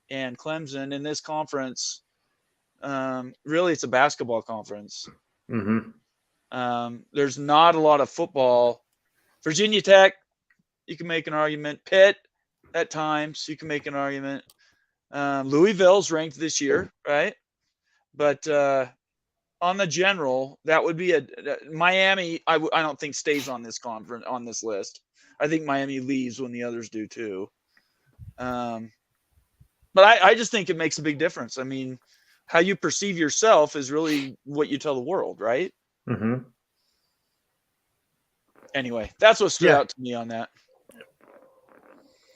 and Clemson in this conference. Really, it's a basketball conference. Mm-hmm. There's not a lot of football. Virginia Tech, you can make an argument. Pitt, at times, you can make an argument. Louisville's ranked this year, right? But on the general, that would be Miami. I don't think stays on this conference on this list. I think Miami leaves when the others do too. But I just think it makes a big difference. I mean, how you perceive yourself is really what you tell the world, right? Mm-hmm. Anyway, that's what stood out to me on that.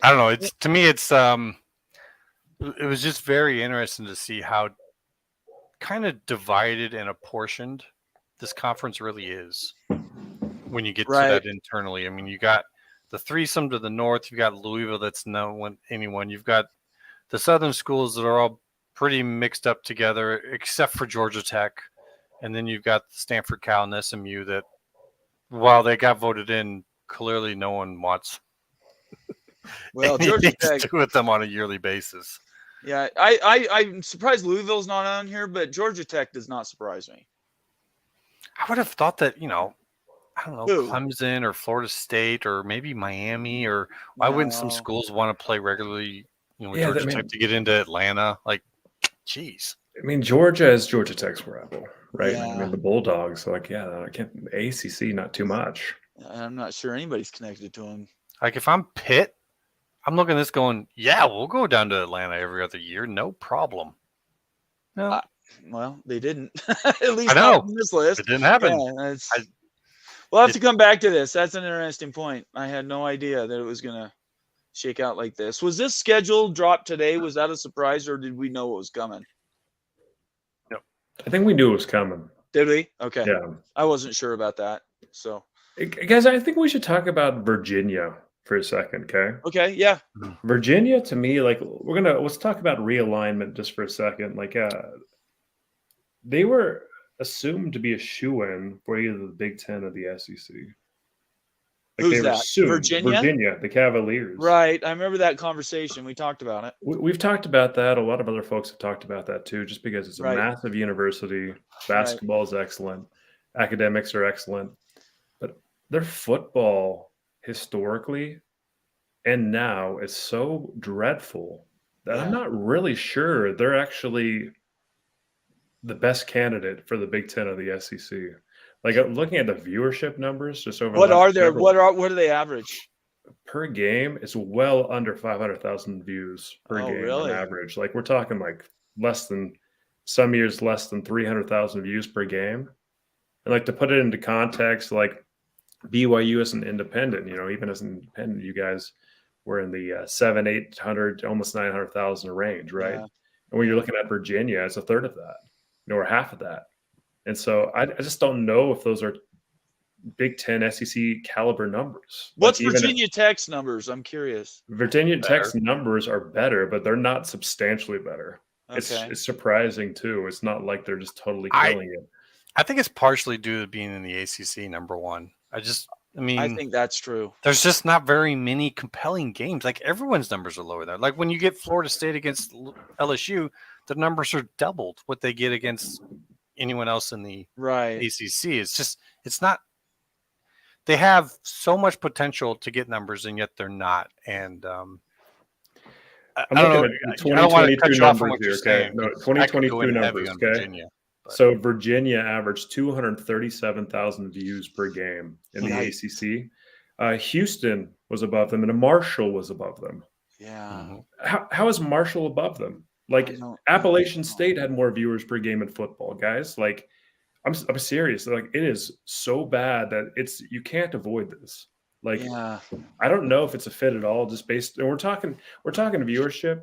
I don't know. To me, it was just very interesting to see how kind of divided and apportioned this conference really is when you get to that internally. I mean, you got the threesome to the north, you've got Louisville that's no anyone, you've got the southern schools that are all pretty mixed up together except for Georgia Tech, and then you've got Stanford, Cal, and SMU that while they got voted in, clearly no one wants Georgia Tech to do with them on a yearly basis. Yeah, I'm surprised Louisville's not on here, but Georgia Tech does not surprise me. I would have thought that, I don't know, Clemson or Florida State or maybe Miami, or why wouldn't some schools want to play regularly, with Georgia Tech to get into Atlanta? Like, geez. I mean, Georgia is Georgia Tech's rival, right? Yeah. I mean, the Bulldogs, I can't. ACC, not too much. I'm not sure anybody's connected to them. Like, if I'm Pitt, I'm looking at this going, yeah, we'll go down to Atlanta every other year, no problem. No, well, they didn't. At least I know. not on this list. It didn't happen. Yeah, we'll have to come back to this. That's an interesting point. I had no idea that it was going to shake out like this. Was this schedule dropped today? Was that a surprise, or did we know it was coming? No, I think we knew it was coming. Did we? Okay. Yeah. I wasn't sure about that. So, guys, I think we should talk about Virginia for a second, okay? Okay, yeah. Virginia, to me, let's talk about realignment just for a second. They were assumed to be a shoo-in for either the Big Ten or the SEC. Who's that? Virginia, the Cavaliers. Right. I remember that conversation. We talked about it. We've talked about that. A lot of other folks have talked about that too, just because it's a massive university. Basketball is excellent. Academics are excellent. But their football historically and now is so dreadful that I'm not really sure they're actually the best candidate for the Big Ten or the SEC. Looking at the viewership numbers just over what are do they average per game? It's well under 500,000 views per game on average. We're talking less than 300,000 views per game. And to put it into context, BYU as an independent, even as an independent, you guys were in the 800, almost 900,000 range, right? Yeah. And when you're looking at Virginia, it's a third of that, or half of that. And so I just don't know if those are Big Ten SEC caliber numbers. What's Like, even Virginia Tech's numbers? I'm curious. Virginia Better. Tech's numbers are better, but they're not substantially better. Okay. It's surprising too. It's not like they're just totally I- killing it. I think it's partially due to being in the ACC, number one. I mean, I think that's true. there's just not very many compelling games. Like, everyone's numbers are lower there. Like, when you get Florida State against LSU, the numbers are doubled what they get against anyone else in the Right. ACC. It's not. They have so much potential to get numbers, and yet they're not. And I'm I don't know. looking at the I don't want to cut 2022 you off from numbers what you're here, okay? saying. No, 2022 2022 numbers, okay? Virginia. But- So Virginia averaged 237,000 views per game in the Nice. ACC. Houston was above them, and Marshall was above them. Yeah. Mhm. How is Marshall above them? Like, I don't Appalachian know. State had more viewers per game in football, guys. Like, I'm serious. Like, it is so bad that you can't avoid this. Like, Yeah. I don't know if it's a fit at all. Just based, and we're talking viewership.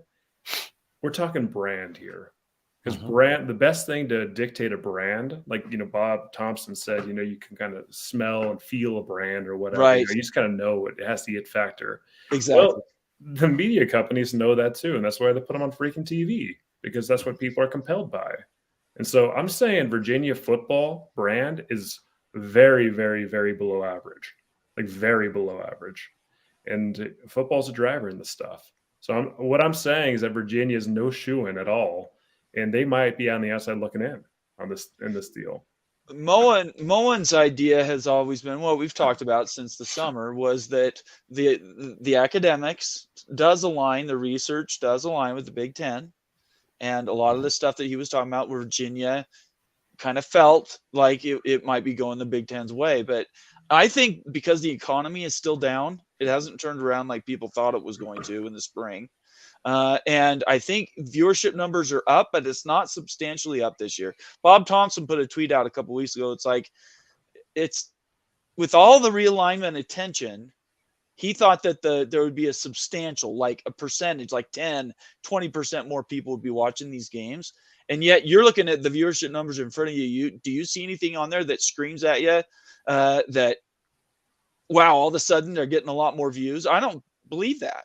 We're talking brand here, because Mhm. the best thing to dictate a brand, like, Bob Thompson said, you can kind of smell and feel a brand or whatever. Right. You just kind of know it has the it factor. Exactly. Well, the media companies know that too, and that's why they put them on freaking TV, because that's what people are compelled by. And so I'm saying Virginia football brand is very, very, very below average, like very below average. And football's a driver in this stuff. So what I'm saying is that Virginia is no shoo-in at all, and they might be on the outside looking in this deal. Moen's idea has always been what we've talked about since the summer, was that the academics does align, the research does align with the Big Ten, and a lot of the stuff that he was talking about, Virginia kind of felt like it might be going the Big Ten's way. But I think because the economy is still down, it hasn't turned around like people thought it was going to in the spring. And I think viewership numbers are up, but it's not substantially up this year. Bob Thompson put a tweet out a couple weeks ago. It's like, it's with all the realignment attention, he thought that there would be a substantial, like a percentage, like 10, 20% more people would be watching these games. And yet you're looking at the viewership numbers in front of you. Do you see anything on there that screams at you that, wow, all of a sudden they're getting a lot more views? I don't believe that.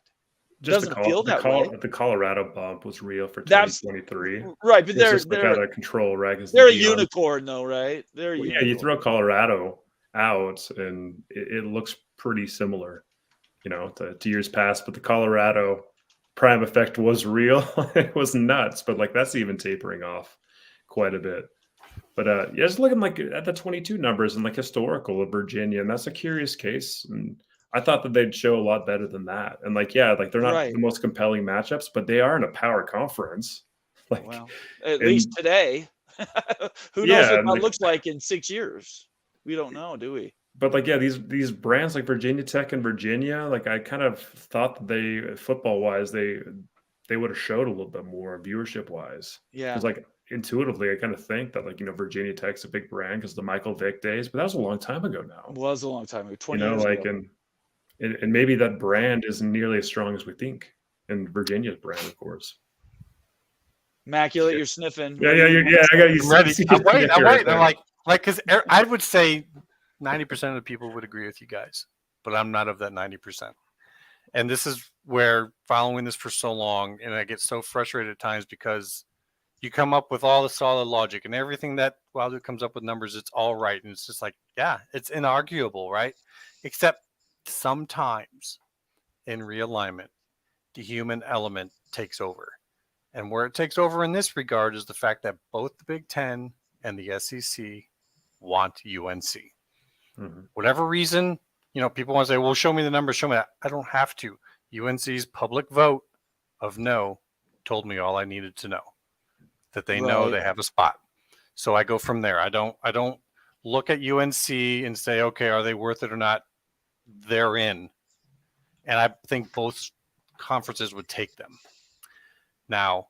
Just Doesn't feel that way. The Colorado bump was real for That's 2023. right, but It's they're just like out of control, right? 'Cause they're a the unicorn, though, right? They're a Well, yeah, unicorn. you throw Colorado out, and it looks pretty similar, to years past. But the Colorado prime effect was real. It was nuts, but like that's even tapering off quite a bit. But yeah, just looking like at the 22 numbers and like historical of Virginia, and that's a curious case. And I thought that they'd show a lot better than that. And like, yeah, like they're not Right. the most compelling matchups, but they are in a power conference. Like, Well, at least today. Who knows Yeah, what and that the- looks like in 6 years? We don't know, do we? but like, yeah, these brands like Virginia Tech and Virginia, like I kind of thought that they, football wise, they would have showed a little bit more viewership wise. Yeah. Because like intuitively, I kind of think that like Virginia Tech's a big brand because the Michael Vick days, but that was a long time ago now. It was a long time ago, 20 years Like ago. and maybe that brand isn't nearly as strong as we think. And Virginia's brand, of course. Immaculate, you're sniffing. Yeah. I got you. I'm ready. I'm waiting. I'm waiting. I'm Right like, because I would say 90% of the people would agree with you guys, but I'm not of that 90%. And this is where following this for so long, and I get so frustrated at times because you come up with all the solid logic and everything that Wilder comes up with numbers, it's all right. And it's just like, yeah, it's inarguable, right? Except sometimes in realignment, the human element takes over. And where it takes over in this regard is the fact that both the Big Ten and the SEC want UNC. Mm-hmm. Whatever reason, people want to say, well, show me the numbers, show me that. I don't have to. UNC's public vote of no told me all I needed to know, that they know Right. they have a spot. So I go from there. I don't look at UNC and say, okay, are they worth it or not? They're in. And I think both conferences would take them. Now,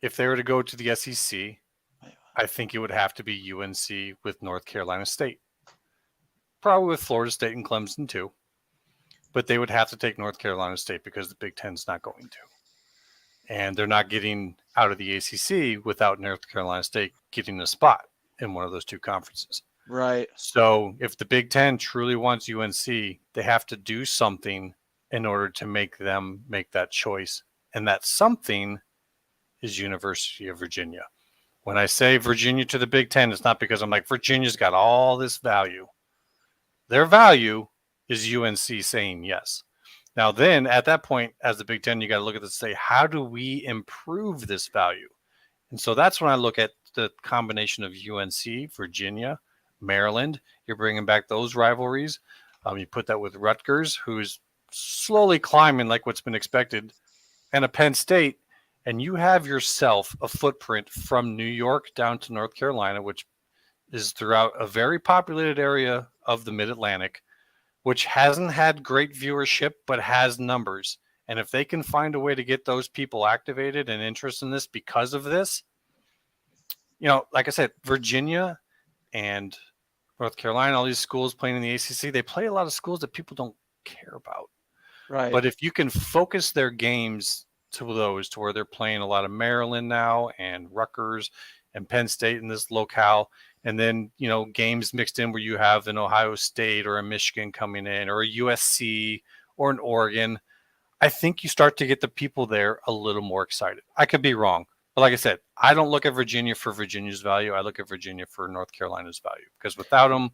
if they were to go to the SEC, I think it would have to be UNC with North Carolina State. Probably with Florida State and Clemson too. but they would have to take North Carolina State because the Big Ten's not going to. And they're not getting out of the ACC without North Carolina State getting a spot in one of those two conferences. Right. So if the Big Ten truly wants UNC, they have to do something in order to make them make that choice. And that something is University of Virginia. When I say Virginia to the Big Ten, it's not because I'm like, Virginia's got all this value. Their value is UNC saying yes. Now then, at that point, as the Big Ten, you got to look at this and say, how do we improve this value? And so that's when I look at the combination of UNC, Virginia, Maryland. You're bringing back those rivalries. You put that with Rutgers, who's slowly climbing like what's been expected, and a Penn State, and you have yourself a footprint from New York down to North Carolina, which is throughout a very populated area of the Mid-Atlantic, which hasn't had great viewership, but has numbers. And if they can find a way to get those people activated and interested in this because of this, like I said, Virginia and North Carolina, all these schools playing in the ACC, they play a lot of schools that people don't care about. Right. But if you can focus their games to those, to where they're playing a lot of Maryland now and Rutgers and Penn State in this locale, and then, games mixed in where you have an Ohio State or a Michigan coming in, or a USC or an Oregon, I think you start to get the people there a little more excited. I could be wrong. But like I said, I don't look at Virginia for Virginia's value. I look at Virginia for North Carolina's value, because without them,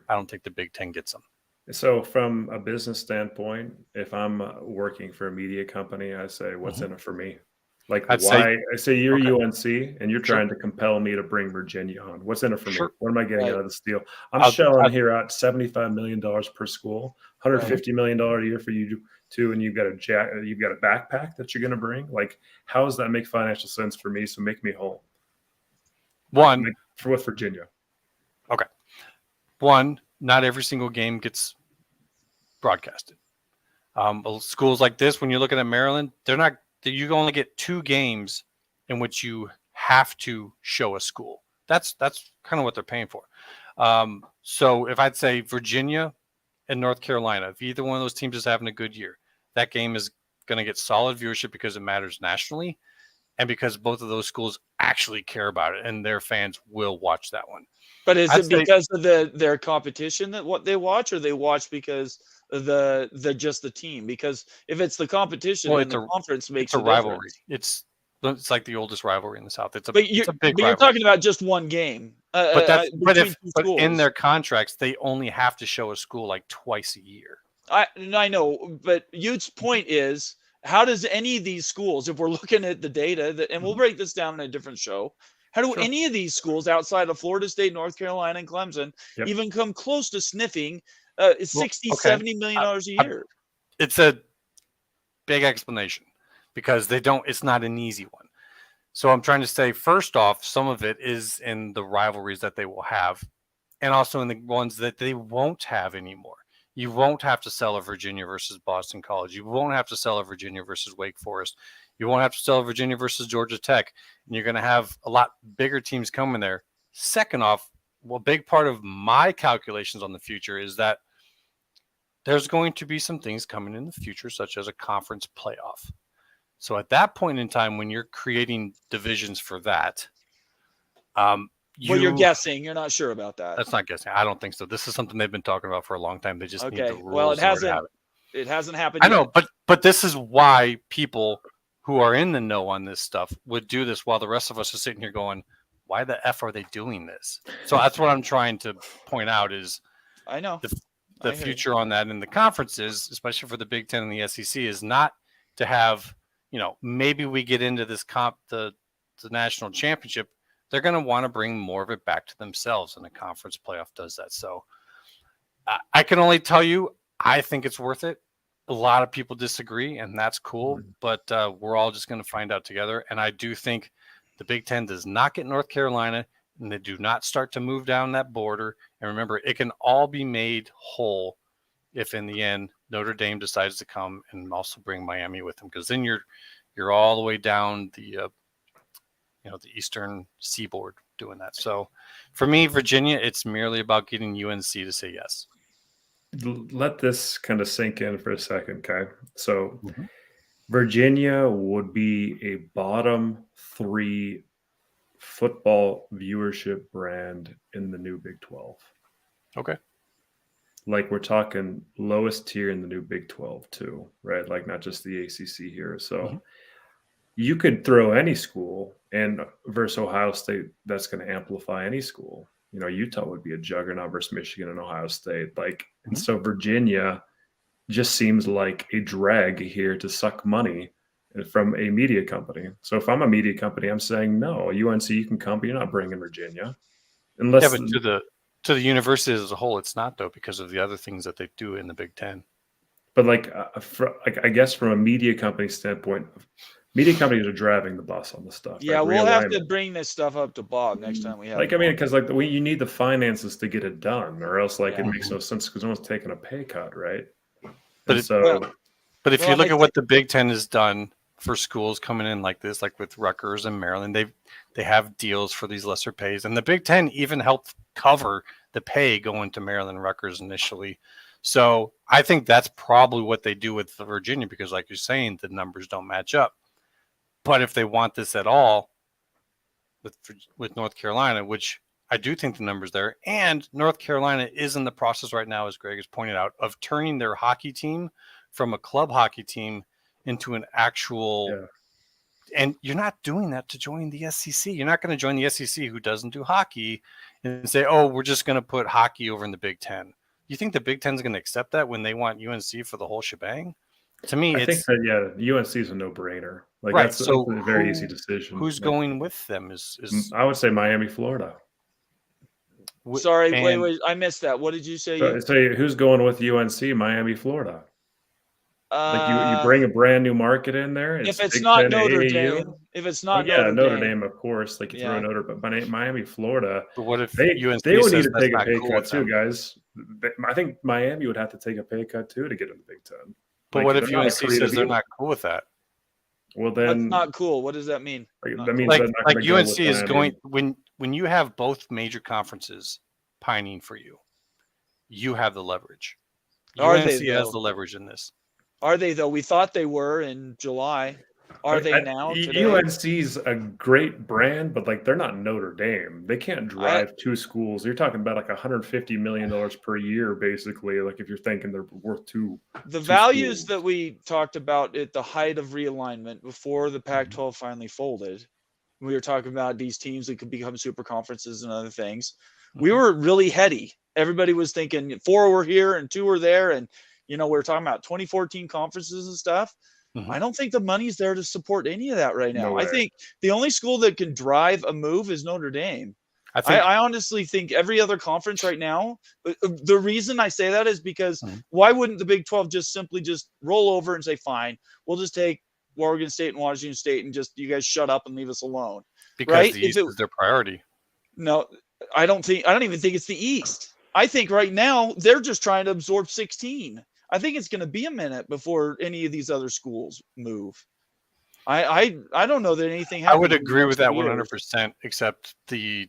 I don't think the Big Ten gets them. So from a business standpoint, if I'm working for a media company, I say, what's in it for me? Like, I say you're UNC and you're trying to compel me to bring Virginia on. What's in it for me? What am I getting out of this deal? I'm shelling here out $75 million per school, $150 million a year for you too, and you've got a backpack that you're going to bring. Like, how does that make financial sense for me? So make me whole. One, for with Virginia. Okay. One, not every single game gets broadcasted. Schools like this, when you're looking at Maryland, you only get 2 games in which you have to show a school. That's kind of what they're paying for. So if I'd say Virginia and North Carolina, if either one of those teams is having a good year, that game is going to get solid viewership because it matters nationally, and because both of those schools actually care about it and their fans will watch that one. But is it because of their competition that what they watch, or they watch because of the team? Because if it's the competition, then the conference makes a rivalry. It's like the oldest rivalry in the South. It's a big rivalry. You're talking about just one game. But in their contracts, they only have to show a school like twice a year. I know, but Ute's point is, how does any of these schools, if we're looking at the data, and we'll break this down in a different show, how do any of these schools outside of Florida State, North Carolina, and Clemson even come close to sniffing $70 million a year? It's a big explanation, because it's not an easy one. So I'm trying to say, first off, some of it is in the rivalries that they will have, and also in the ones that they won't have anymore. You won't have to sell a Virginia versus Boston College. You won't have to sell a Virginia versus Wake Forest. You won't have to sell a Virginia versus Georgia Tech. And you're going to have a lot bigger teams coming there. Second off, a big part of my calculations on the future is that there's going to be some things coming in the future, such as a conference playoff. So at that point in time, when you're creating divisions for that, you're guessing. You're not sure about that. That's not guessing. I don't think so. This is something they've been talking about for a long time. They just need the rules. Well, it hasn't happened. I know, but this is why people who are in the know on this stuff would do this, while the rest of us are sitting here going, why the F are they doing this? So that's what I'm trying to point out is, I know the future on that in the conferences, especially for the Big Ten and the SEC, is not to have, maybe we get into this the national championship. They're going to want to bring more of it back to themselves, and the conference playoff does that. So I can only tell you, I think it's worth it. A lot of people disagree, and that's cool, but we're all just going to find out together. And I do think the Big Ten does not get North Carolina, and they do not start to move down that border. And remember, it can all be made whole if in the end Notre Dame decides to come and also bring Miami with them, because then you're all the way down the eastern seaboard doing that. So for me, Virginia, it's merely about getting UNC to say yes. let this kind of sink in for a second, okay? So Mhm. Virginia would be a bottom 3 football viewership brand in the new Big 12. Okay. Like we're talking lowest tier in the new Big 12 too, right? Like not just the ACC here. Mhm. So you could throw any school and versus Ohio State, that's going to amplify any school. You know, Utah would be a juggernaut versus Michigan and Ohio State. Like, and Mhm. so Virginia just seems like a drag here to suck money from a media company. So if I'm a media company, I'm saying no, UNC, you can come, but you're not bringing Virginia Yeah, unless. but to the university as a whole, it's not though because of the other things that they do in the Big Ten. But like I guess from a media company standpoint, media companies are driving the bus on the stuff, Yeah, right? we'll have to Realignment. bring this stuff up to Bob next time we have Like him I mean, on. because like you need the finances to get it done, or else like it Yeah. makes no sense because no one's taking a pay cut, right? But And it, so Well, but if you well, look I at think what the Big Ten has done for schools coming in like this, like with Rutgers and Maryland, they have deals for these lesser pays, and the Big Ten even helped cover the pay going to Maryland Rutgers initially. So I think that's probably what they do with Virginia because, like you're saying, the numbers don't match up. But if they want this at all with North Carolina, which I do think the numbers there, and North Carolina is in the process right now, as Greg has pointed out, of turning their hockey team from a club hockey team into an actual. yeah, And you're not doing that to join the SEC. You're not going to join the SEC who doesn't do hockey and say, "Oh, we're just going to put hockey over in the Big Ten." You think the Big Ten's going to accept that when they want UNC for the whole shebang? To me, I think it's that UNC is a no brainer. Like right. that's So a very easy decision. who's Like going with them is I would say Miami, Florida. sorry, and wait, I missed that. What did you say? So say who's going with UNC, Miami, Florida? Like you Uh, bring a brand new market in there. if It's it's Big not Ten Notre AAU. Dame, if it's Well, not yeah, Notre Notre Dame, Dame, of course. Like you throw a yeah. Notre, but Miami, Florida, But what if they UNC would need says to that's take a not pay cool cut with too, them? guys. I think Miami would have to take a pay cut too to get in the Big Ten. But Like what they're if not a UNC says creative they're either. not cool with that? Well, What's then not cool? What does that mean? that Not means cool. they're not Like going to go UNC with is Miami. going when you have both major conferences pining for you, you have the leverage. Are they UNC has though? the leverage in this. Are they though? We thought they were in July. Are they now today? UNC's a great brand, but like they're not Notre Dame. They can't I drive two schools. You're talking about like $150 million per year, basically. Like if you're thinking they're worth two the two values schools. that we talked about at the height of realignment before the Mhm. Pac-12 finally folded, we were talking about these teams that could become super conferences and other things. We Mhm. were really heady. Everybody was thinking 4 were here and 2 were there, and we were talking about 2014 conferences and stuff. I Mhm. don't think the money's there to support any of that right No now. I way. think the only school that can drive a move is Notre Dame. I I, think I honestly think every other conference right now. The reason I say that is because Mhm. why wouldn't the Big 12 just simply just roll over and say, fine, we'll just take Oregon State and Washington State and just you guys shut up and leave us alone, because right? the If East it is their priority. no, I don't even think it's the East. I think right now they're just trying to absorb 16. I think it's going to be a minute before any of these other schools move. I don't know that anything I would happens in the agree next with that 2 years. 100%, except the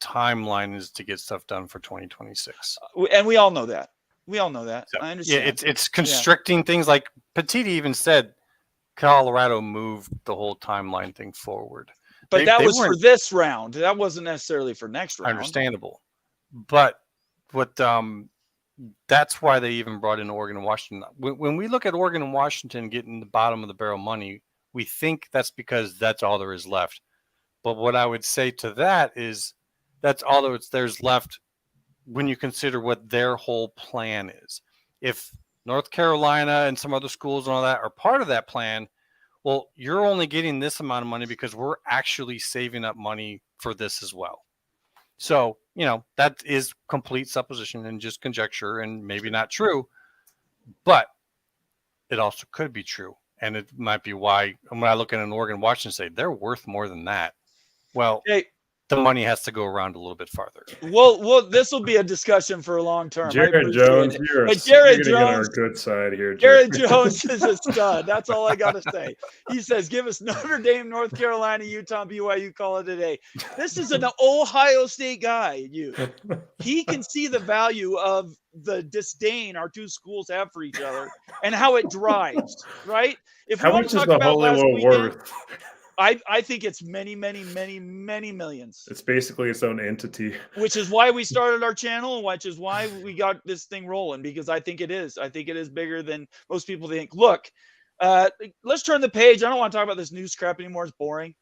timeline is to get stuff done for 2026. And we all know that. We all know that. So I yeah, understand. it's Yeah. constricting things. Like Petiti even said, Colorado moved the whole timeline thing forward. But that They was for weren't this round. That wasn't necessarily for next round. understandable, but what that's why they even brought in Oregon and Washington. When we look at Oregon and Washington getting the bottom of the barrel money, we think that's because that's all there is left. But what I would say to that is that's all there's left when you consider what their whole plan is. If North Carolina and some other schools and all that are part of that plan, well, you're only getting this amount of money because we're actually saving up money for this as well. So, that is complete supposition and just conjecture and maybe not true, but it also could be true. And it might be why when I look at an Oregon Washington say they're worth more than that. Well, Okay. the money has to go around a little bit farther. Well, this will be a discussion for a long term. Jared Jones, but Jared you're gonna get on our Jones, good side here. Jared Jones is a stud. That's all I got to say. He says, give us Notre Dame, North Carolina, Utah, BYU, call it a day. This is an Ohio State guy. He can see the value of the disdain our two schools have for each other and how it drives, right? If How we want much to is talk the about last Hollywood weekend, worth? I think it's many, many, many, many millions. It's basically its own entity. Which is why we started our channel, which is why we got this thing rolling, because I think it is. I think it is bigger than most people think. Look, let's turn the page. I don't want to talk about this news crap anymore. It's boring.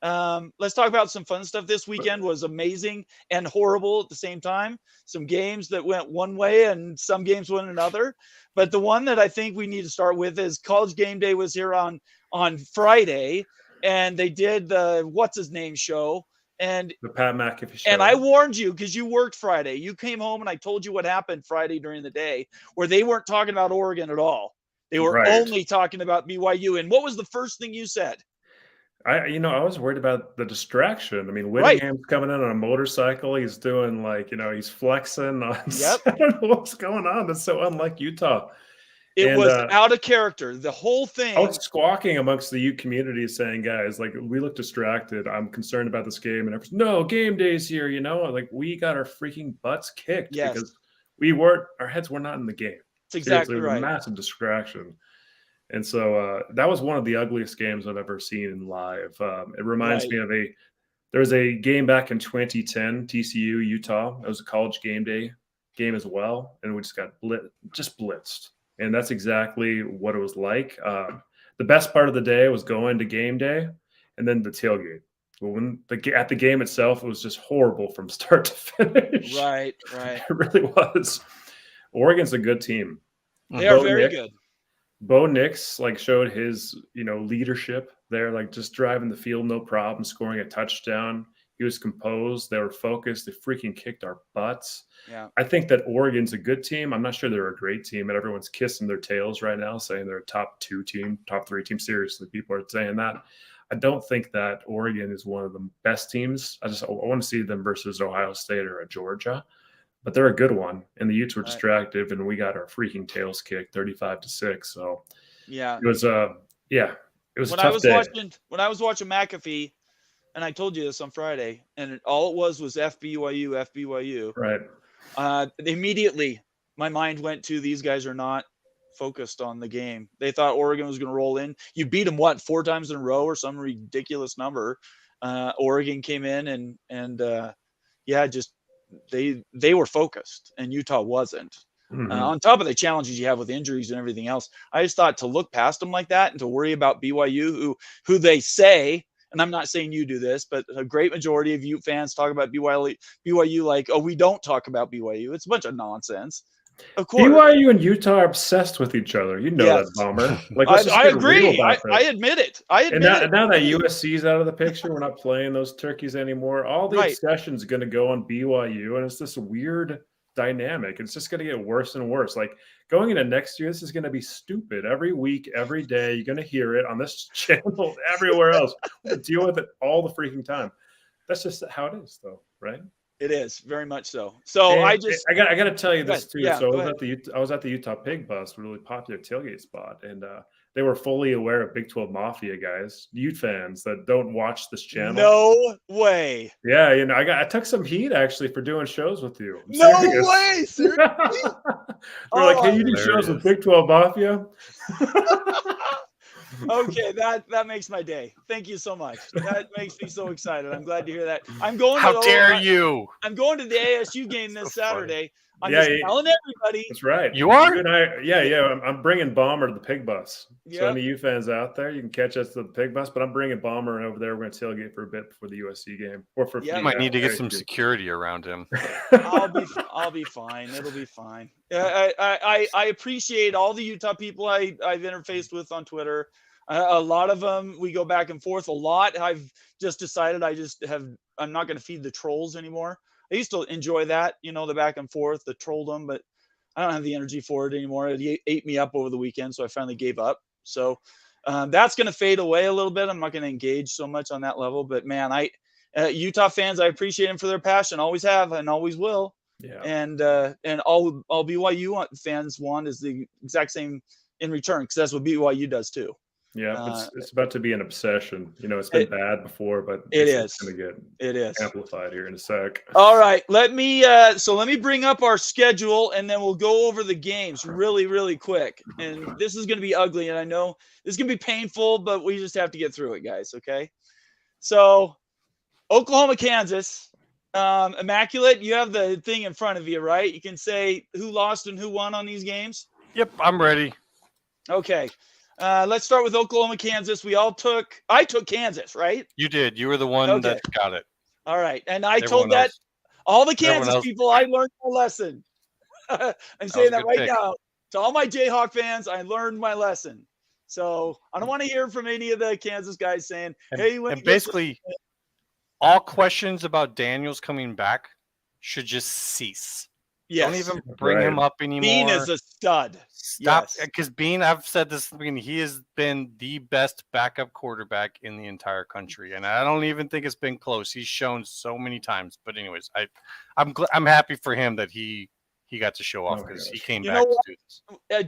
Let's talk about some fun stuff. This weekend was amazing and horrible at the same time. Some games that went one way and some games went another. But the one that I think we need to start with is College Game Day was here on Friday, and they did the what's his name show. And the Pat McAfee show. And I warned you because you worked Friday. You came home and I told you what happened Friday during the day, where they weren't talking about Oregon at all. They were only talking about BYU. And what was the first thing you said? I was worried about the distraction. I mean, Whittingham's coming in on a motorcycle. He's doing he's flexing on. Yep. I don't know what's going on. That's so unlike Utah. It was out of character. The whole thing. I was squawking amongst the Ute community saying, guys, we look distracted. I'm concerned about this game. And no, game day's here, we got our freaking butts kicked because our heads were not in the game. That's exactly right. A massive distraction. And so that was one of the ugliest games I've ever seen in live. It reminds me of there was a game back in 2010, TCU, Utah. It was a college game day game as well. And we just got blitzed. And that's exactly what it was like. The best part of the day was going to game day and then the tailgate. But at the game itself, it was just horrible from start to finish. Right. It really was. Oregon's a good team. They are very good. Bo Nix showed his leadership there, just driving the field, no problem, scoring a touchdown. He was composed. They were focused. They freaking kicked our butts. Yeah. I think that Oregon's a good team. I'm not sure they're a great team, and everyone's kissing their tails right now, saying they're a top 2 team, top 3 team. Seriously, people are saying that. I don't think that Oregon is one of the best teams. I want to see them versus Ohio State or Georgia, but they're a good one. And the Utes were distracted, and we got our freaking tails kicked 35-6. So yeah, it was it was when a tough day. When I was watching McAfee. And I told you this on Friday, and all it was FBYU. Right. Immediately, my mind went to these guys are not focused on the game. They thought Oregon was going to roll in. You beat them, 4 times in a row or some ridiculous number. Oregon came in and they were focused, and Utah wasn't. Mm-hmm. On top of the challenges you have with injuries and everything else, I just thought to look past them like that and to worry about BYU, who they say. And I'm not saying you do this, but a great majority of Ute fans talk about BYU like, oh, we don't talk about BYU. It's a bunch of nonsense. Of course. BYU and Utah are obsessed with each other. You know that, Bomber. I agree. I admit it. Now that USC's out of the picture, we're not playing those turkeys anymore. All the obsession's going to go on BYU, and it's this weird dynamic. It's just going to get worse and worse. Going into next year, this is going to be stupid. Every week, every day, you're going to hear it on this channel, everywhere else. We'll deal with it all the freaking time. That's just how it is, though, right? It is very much so. So and I got to tell you this too. Yeah, so I was at the Utah Pig Bus, a really popular tailgate spot, and they were fully aware of Big 12 Mafia guys, Ute fans that don't watch this channel. No way. Yeah, I took some heat actually for doing shows with you. No way, seriously. We're like, hey, you do shows with Big 12 Mafia? Okay, that makes my day. Thank you so much. That makes me so excited. I'm glad to hear that. I'm going. How dare you? I'm going to the ASU game this Saturday. I'm telling everybody. That's right. You are? I'm bringing Bomber to the Pig Bus. Yep. So any you fans out there, you can catch us to the Pig Bus. But I'm bringing Bomber over there. We're going to tailgate for a bit before the USC game. Or for you might need to get some security around him. I'll be fine. It'll be fine. I appreciate all the Utah people I've interfaced with on Twitter. A lot of them we go back and forth. A lot I've just decided I'm not going to feed the trolls anymore. I used to enjoy that, the back and forth, the trolldom, but I don't have the energy for it anymore. It ate me up over the weekend, so I finally gave up. So that's going to fade away a little bit. I'm not going to engage so much on that level, but man, Utah fans, I appreciate them for their passion. Always have and always will. Yeah. And all BYU fans want is the exact same in return, because that's what BYU does too. Yeah, it's about to be an obsession. It's been bad before, but it's going to get get amplified here in a sec. All right, let me bring up our schedule, and then we'll go over the games really, really quick. And this is going to be ugly, and I know this is going to be painful, but we just have to get through it, guys. Okay. So, Oklahoma, Kansas, Immaculate. You have the thing in front of you, right? You can say who lost and who won on these games. Yep, I'm ready. Okay. Let's start with Oklahoma, Kansas. I took Kansas, right? You did. You were the one that got it. All right. And I Everyone told that else, all the Kansas people, I learned my lesson. I'm saying that right now to all my Jayhawk fans. I learned my lesson. So I don't want to hear from any of the Kansas guys saying, "Hey, and basically, all questions about Daniels coming back should just cease." Yes. Don't even bring him up anymore. Bean is a stud. Stop, because Bean, I've said this, he has been the best backup quarterback in the entire country, and I don't even think it's been close. He's shown so many times. But anyways, I'm happy for him that he got to show off, because he came back to do this.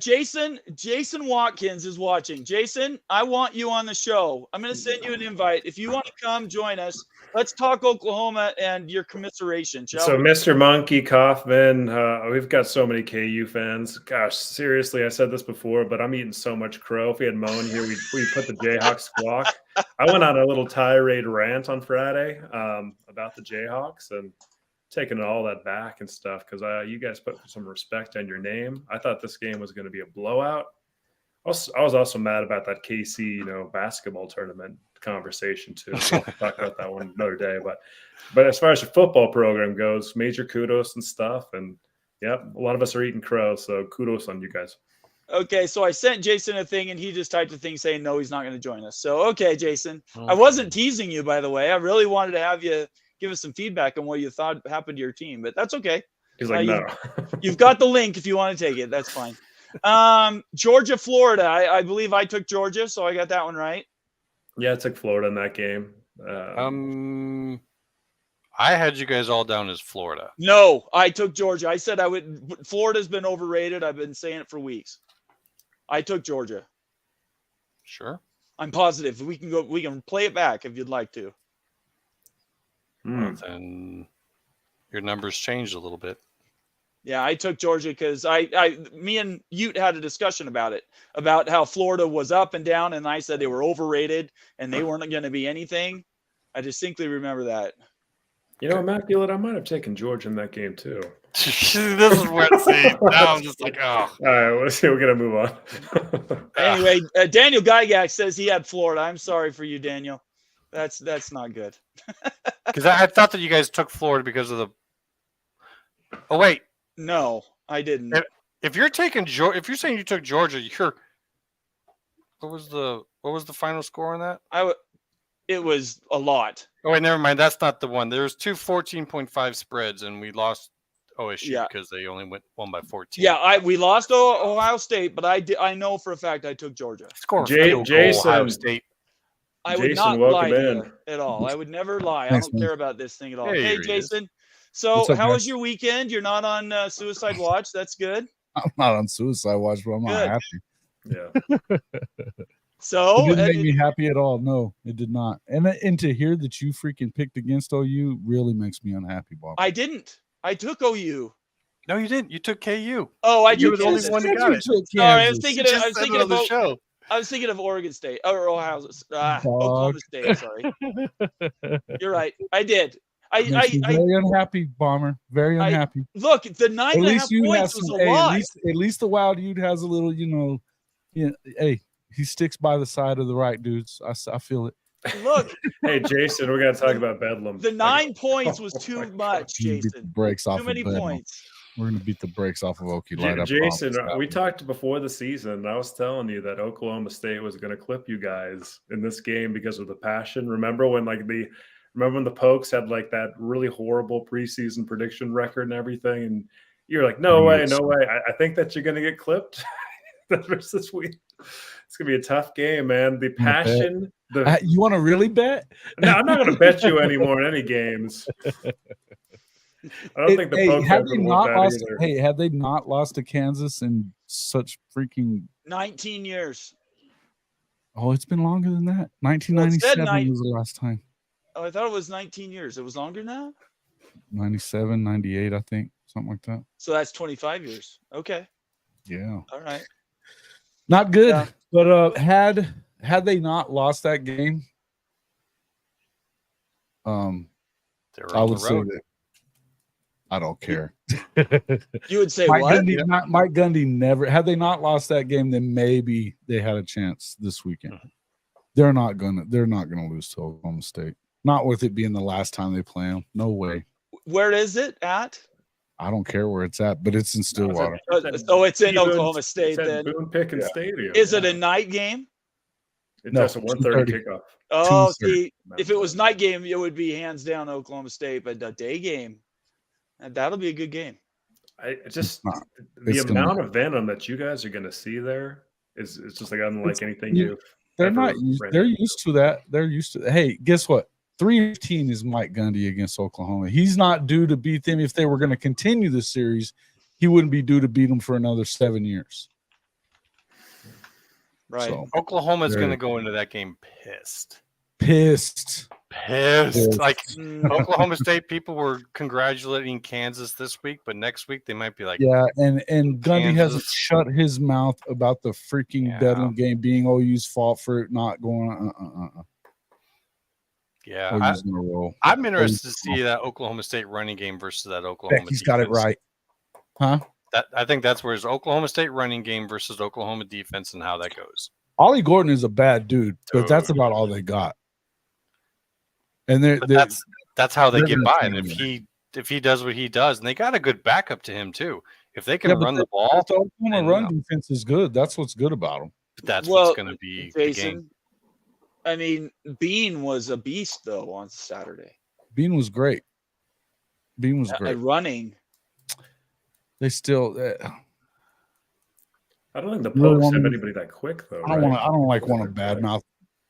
Jason Watkins is watching. Jason, I want you on the show. I'm going to send you an invite. If you want to come join us, let's talk Oklahoma and your commiseration. So, Mr. Monkey Kaufman, we've got so many KU fans. Gosh, seriously, I said this before, but I'm eating so much crow. If we had Moan here, we put the Jayhawks squawk. I went on a little tirade rant on Friday about the Jayhawks and taking all that back and stuff, because you guys put some respect on your name. I thought this game was going to be a blowout. I was also mad about that KC, basketball tournament conversation too. We'll talk about that one another day. But as far as the football program goes, major kudos and stuff. And yep, a lot of us are eating crow, so kudos on you guys. Okay, so I sent Jason a thing, and he just typed a thing saying no, he's not going to join us. So okay, Jason, I wasn't teasing you, by the way. I really wanted to have you give us some feedback on what you thought happened to your team, but that's okay. He's like, no. You've got the link if you want to take it. That's fine. Georgia, Florida. I believe I took Georgia, so I got that one right. Yeah, I took Florida in that game. I had you guys all down as Florida. No, I took Georgia. I said I would. Florida's been overrated. I've been saying it for weeks. I took Georgia. Sure. I'm positive. We can play it back if you'd like to. Well, then your numbers changed a little bit. Yeah, I took Georgia because me and Ute had a discussion about it, about how Florida was up and down, and I said they were overrated and they weren't going to be anything. I distinctly remember that. Immaculate, I might have taken Georgia in that game too. This is where it's now I'm just like, oh. All right, let's see. We're going to move on. Anyway, Daniel Gygax says he had Florida. I'm sorry for you, Daniel. That's not good. Because I thought that you guys took Florida because of the. Oh wait, no, I didn't. If you're taking if you're saying you took Georgia, what was the final score on that? It was a lot. Oh wait, never mind. That's not the one. There's two 14.5 spreads, and we lost OSU because they only won by 14. Yeah, we lost Ohio State, but I know for a fact I took Georgia. Jason, Ohio State. I would not lie to you at all. I would never lie. Thanks, I don't care about this thing at all. Hey, Jason. So how was your weekend? You're not on Suicide Watch. That's good. I'm not on Suicide Watch, but I'm not happy. Yeah. So it didn't make me happy at all. No, it did not. And to hear that you freaking picked against OU really makes me unhappy, Bob. I didn't. I took OU. No, you didn't. You took KU. Oh, I You were the only one that got it. Sorry, I was thinking of the show. I was thinking of Oregon State or Ohio Oklahoma State. Sorry, you're right. I did. Very unhappy, Bomber. Very unhappy. Look, the 9.5 points was a lot. At least the Wild Dude has a little, hey, he sticks by the side of the right dudes. I feel it. Look. Hey, Jason, we're going to talk about Bedlam. The 9 points was too much, Jason. Too many points. We're going to beat the brakes off of Okie Light up. Jason, we talked before the season, and I was telling you that Oklahoma State was going to clip you guys in this game because of the passion. Remember when the Pokes had like that really horrible preseason prediction record and everything, and you're like, no way. I think that you're going to get clipped this week. It's going to be a tough game, man. The passion You want to really bet? No, I'm not going to bet you anymore in any games. I don't think the Pope have fans they would not want that lost? either. Hey, have they not lost to Kansas in such freaking? 19 years. Oh, it's been longer than that. Well, it said 1997 was the last time. Oh, I thought it was 19 years. It was longer than that? 97, 98, I think, something like that. So that's 25 years. Okay. Yeah. All right. Not good. Yeah. But had they not lost that game, They were I on would the say road. that I don't care. You would say Mike what? Gundy, Mike Gundy never had they not lost that game, then maybe they had a chance this weekend. Mhm. They're not gonna lose to Oklahoma State. Not with it being the last time they play them. No way. Where is it at? I don't care where it's at, but it's in Stillwater. So it's in Boone- Oklahoma State it's at then. Boone Pickens Yeah. Stadium. Is it a night game? It's No, just a 1:30 2:30. kickoff. Oh, 2:30. see, if it was night game, it would be hands down Oklahoma State, but the day game, and that'll be a good game. It's just not. the It's gonna amount of venom that you guys are going to see there is just like unlike anything you- you've. They're ever not used. ran They're into. used to that. They're used to. Hey, guess what? 3-15 is Mike Gundy against Oklahoma. He's not due to beat them. If they were going to continue the series, he wouldn't be due to beat them for another 7 years. Right. So, Oklahoma's There going to you go into that game pissed. pissed. Pissed. Like Mm, Oklahoma State people were congratulating Kansas this week, but next week they might be like, Yeah, and Gundy hasn't Kansas. shut his mouth about the freaking Yeah. Bedlam game being OU's fault for it not going. yeah. OU's gonna roll. I'm interested to see that Oklahoma State running game versus that Oklahoma. Becky's got it defense. right, huh? I think that's where it's Oklahoma State running game versus Oklahoma defense and how that goes. Ollie Gordon is a bad dude, but that's Dude. about all they got. And But that's how they they're get gonna by. turn And it if he does what he does, and they got a good backup to him too. If they can Yeah, but run the ball, the Oklahoma and, run defense is good. That's what's good about them. that's Well, what's going to be the game. Jason, I mean, Bean was a beast though on Saturday. Bean was great. Bean was great. At running. They still. I don't think the You really Pokes want have me- anybody that quick though. I don't right? want. I don't like want to badmouth.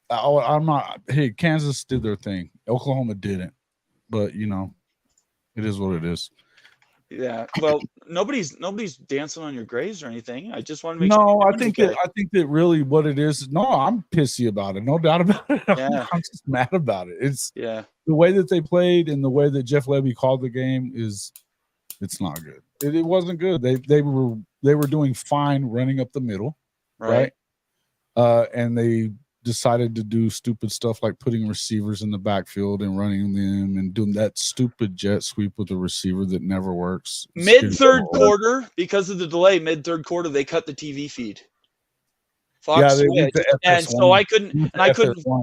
I'm not. Hey, Kansas did their thing. Oklahoma didn't. But it is what it is. Yeah. Well, nobody's dancing on your graves or anything. I just want to make No, sure. I think that really what it is. No, I'm pissy about it. No doubt about it. Yeah. I'm just mad about it. It's Yeah. the way that they played and the way that Jeff Levy called the game it's not good. It wasn't good. They were doing fine running up the middle, right? And they decided to do stupid stuff like putting receivers in the backfield and running them and doing that stupid jet sweep with a receiver that never works. Mid third quarter, because of the delay, mid third quarter, they cut the TV feed. Fox they went switched, to and FS1. so I couldn't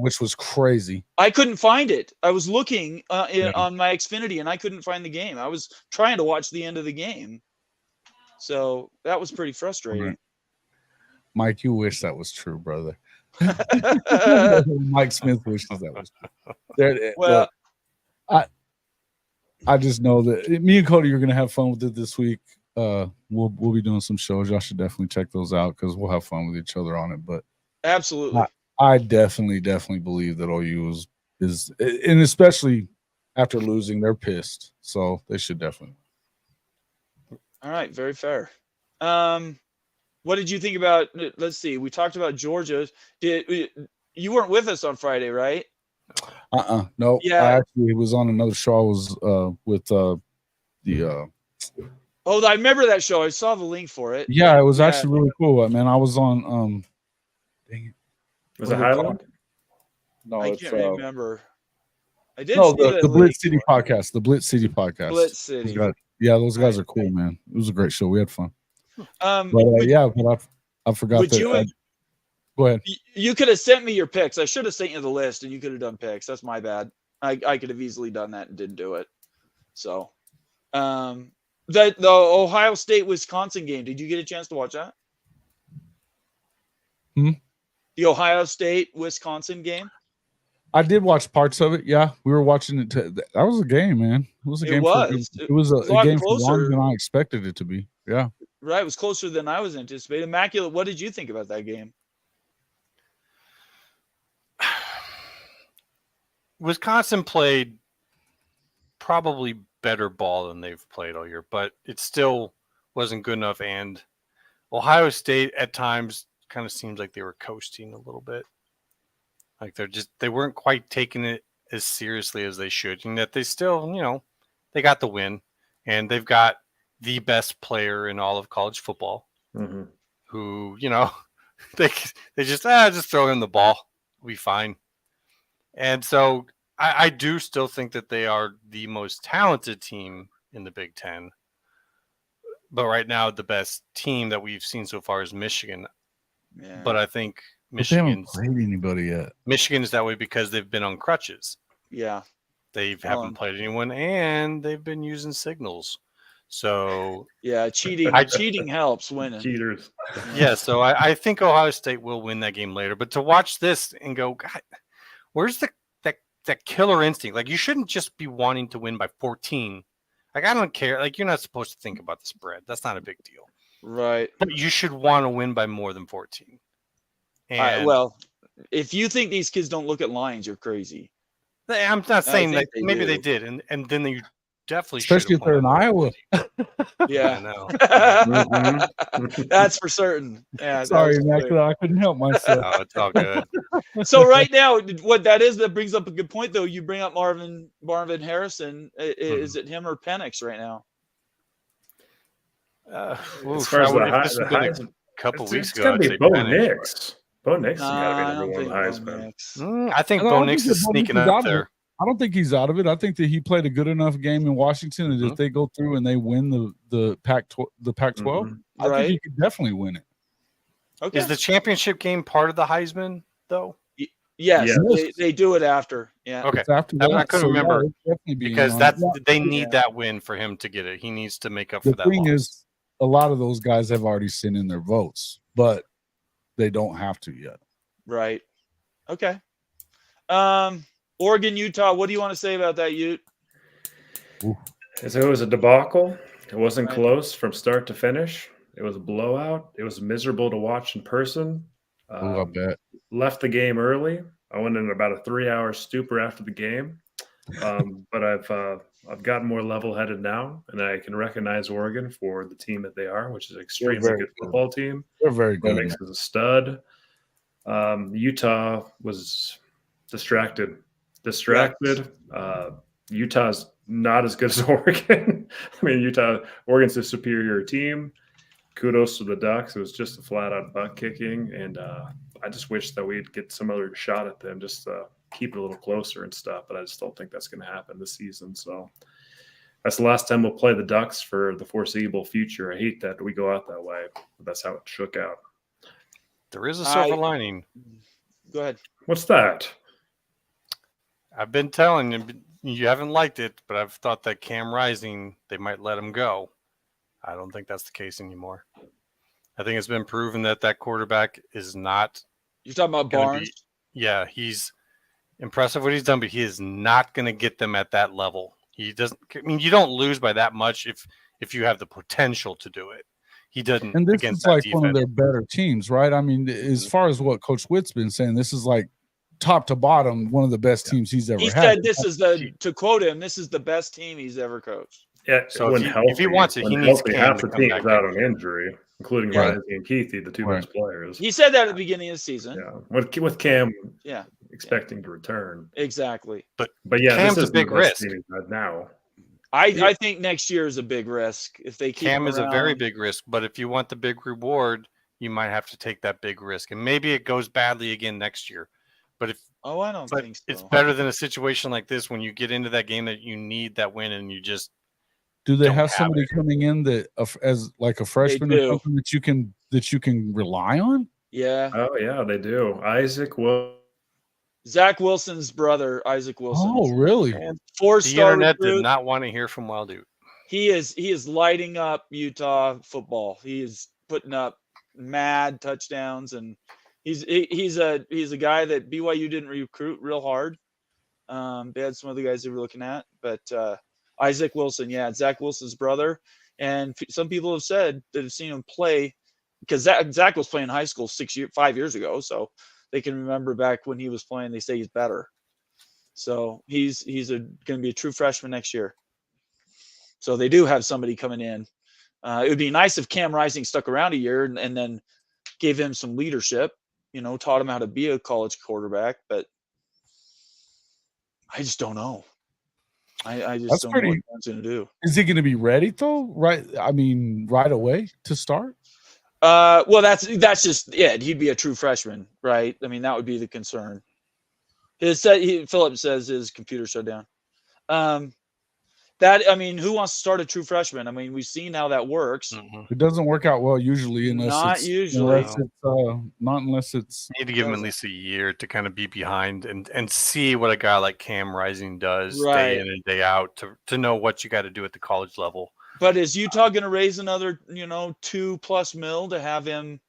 which was crazy. I couldn't find it. I was looking on my Xfinity and I couldn't find the game. I was trying to watch the end of the game. So that was pretty frustrating. Right. Mike, you wish that was true, brother. Mike Smith wishes that was true. Well, I just know that me and Cody are going to have fun with it this week. We'll be doing some shows. Y'all should definitely check those out because we'll have fun with each other on it. But absolutely. I definitely believe that OU is, and especially after losing, they're pissed. So they should definitely. All right, very fair. What did you think about? Let's see. We talked about Georgia. You weren't with us on Friday, right? No. Yeah. I actually was on another show. I was with the. Oh, I remember that show. I saw the link for it. Yeah, it was actually really cool, man. I was on. Dang it. Was it Highland? No, I it's can't remember. I did. no see the link Blitz City for it. podcast. The Blitz City podcast. Blitz City. Yeah, those guys are cool, man. It was a great show. We had fun. But I forgot would that. you- go ahead. You could have sent me your picks. I should have sent you the list, and you could have done picks. That's my bad. I could have easily done that and didn't do it. So, the Ohio State Wisconsin game. Did you get a chance to watch that? The Ohio State Wisconsin game. I did watch parts of it. Yeah, we were watching it. That was a game, man. It was a game. It was a lot game for closer. longer than I expected it to be. Yeah. Right, it was closer than I was anticipating. Immaculate, what did you think about that game? Wisconsin played probably better ball than they've played all year, but it still wasn't good enough. And Ohio State at times kind of seems like they were coasting a little bit. Like they weren't quite taking it as seriously as they should, and that they still, they got the win, and they've got the best player in all of college football, who, they just throw him the ball, we'll be fine. And so I do still think that they are the most talented team in the Big Ten. But right now, the best team that we've seen so far is Michigan. Yeah. But I think But they haven't played anybody yet. Michigan is that way because they've been on crutches. Yeah. They haven't played anyone, and they've been using signals. So yeah, cheating helps winning. Cheaters. Yeah, so I think Ohio State will win that game later. But to watch this and go, God, where's that killer instinct? Like, you shouldn't just be wanting to win by 14. Like, I don't care. Like, you're not supposed to think about the spread. That's not a big deal. Right. But you should want to win by more than 14. And well, if you think these kids don't look at lines, you're crazy. I'm not saying that maybe they did, and then you definitely should. Especially if they're in Iowa. Yeah, I know. That's for certain. Yeah, sorry, Mac, I couldn't help myself. No, it's all good. So right now, what that brings up a good point, though. You bring up Marvin Harrison. Is it him or Penix right now? As far as the Heisman, a couple weeks it's ago, got to be Bo Nix. Bo Nix has got to be number one Heisman. I think Bo Nix is sneaking up there. I don't think he's out of it. I think that he played a good enough game in Washington, and if they go through and they win the Pac-12, I think he could definitely win it. Okay. Is the championship game part of the Heisman though? Yes. They do it after. Yeah. Okay. After that, I couldn't remember because they need Yeah. that win for him to get it. He needs to make up for that. The thing loss. is, a lot of those guys have already sent in their votes, but they don't have to yet. Right. Okay. Oregon, Utah. What do you want to say about that, Ute? So it was a debacle. It wasn't close from start to finish. It was a blowout. It was miserable to watch in person. I bet. Left the game early. I went in about a 3-hour stupor after the game. But I've gotten more level-headed now, and I can recognize Oregon for the team that they are, which is an extremely good football team. They're very good. Penix is a stud. Utah was distracted. Utah's not as good as Oregon. I mean, Oregon's a superior team. Kudos to the Ducks. It was just a flat-out butt kicking, and I just wish that we'd get some other shot at them, just keep it a little closer and stuff. But I just don't think that's going to happen this season. So that's the last time we'll play the Ducks for the foreseeable future. I hate that we go out that way, but that's how it shook out. There is a silver lining. Go ahead. What's that? I've been telling you haven't liked it, but I've thought that Cam Rising, they might let him go. I don't think that's the case anymore. I think it's been proven that quarterback is not. You're talking about Barnes? Yeah, he's impressive what he's done, but he is not going to get them at that level. He doesn't. I mean, you don't lose by that much if you have the potential to do it. He doesn't. And this is like one of their better teams, right? I mean, as far as what Coach Witt's been saying, this is like top to bottom one of the best teams he's ever had. He said this is to quote him, this is the best team he's ever coached. Yeah, so if he wants it, he needs half the team is out on injury, including Rising and Keithy, the two best players. He said that at the beginning of the season. Yeah, with Cam, expecting to return. Exactly. But yeah, Cam's this is a big risk now. I think next year is a big risk if they keep Cam is a very big risk, but if you want the big reward, you might have to take that big risk, and maybe it goes badly again next year. But I don't think so. It's better than a situation like this when you get into that game that you need that win and you just. Do they have somebody coming in that as like a freshman or something that you can rely on? Yeah. Oh yeah, they do. Zach Wilson's brother, Isaac Wilson. Oh, really? 4-star The internet recruit. did not want to hear from Wild Ute. He is lighting up Utah football. He is putting up mad touchdowns, and he's a guy that BYU didn't recruit real hard. They had some other guys they were looking at, but Isaac Wilson, Zach Wilson's brother, and some people have said that have seen him play because Zach was playing high school 5 years ago, so they can remember back when he was playing. They say he's better. So he's going to be a true freshman next year. So they do have somebody coming in. It would be nice if Cam Rising stuck around a year and then gave him some leadership, taught him how to be a college quarterback. But I just don't know. I just don't know what Cam's going to do. Is he going to be ready though? Right? I mean, right away to start? Well, that's just it. He'd be a true freshman, right? I mean, that would be the concern. Philip says his computer shut down. Who wants to start a true freshman? I mean, we've seen how that works. It doesn't work out well usually, Not unless it's. You need to give him at least a year to kind of be behind and see what a guy like Cam Rising does day in and day out to know what you got to do at the college level. But is Utah going to raise another, $2+ million to have him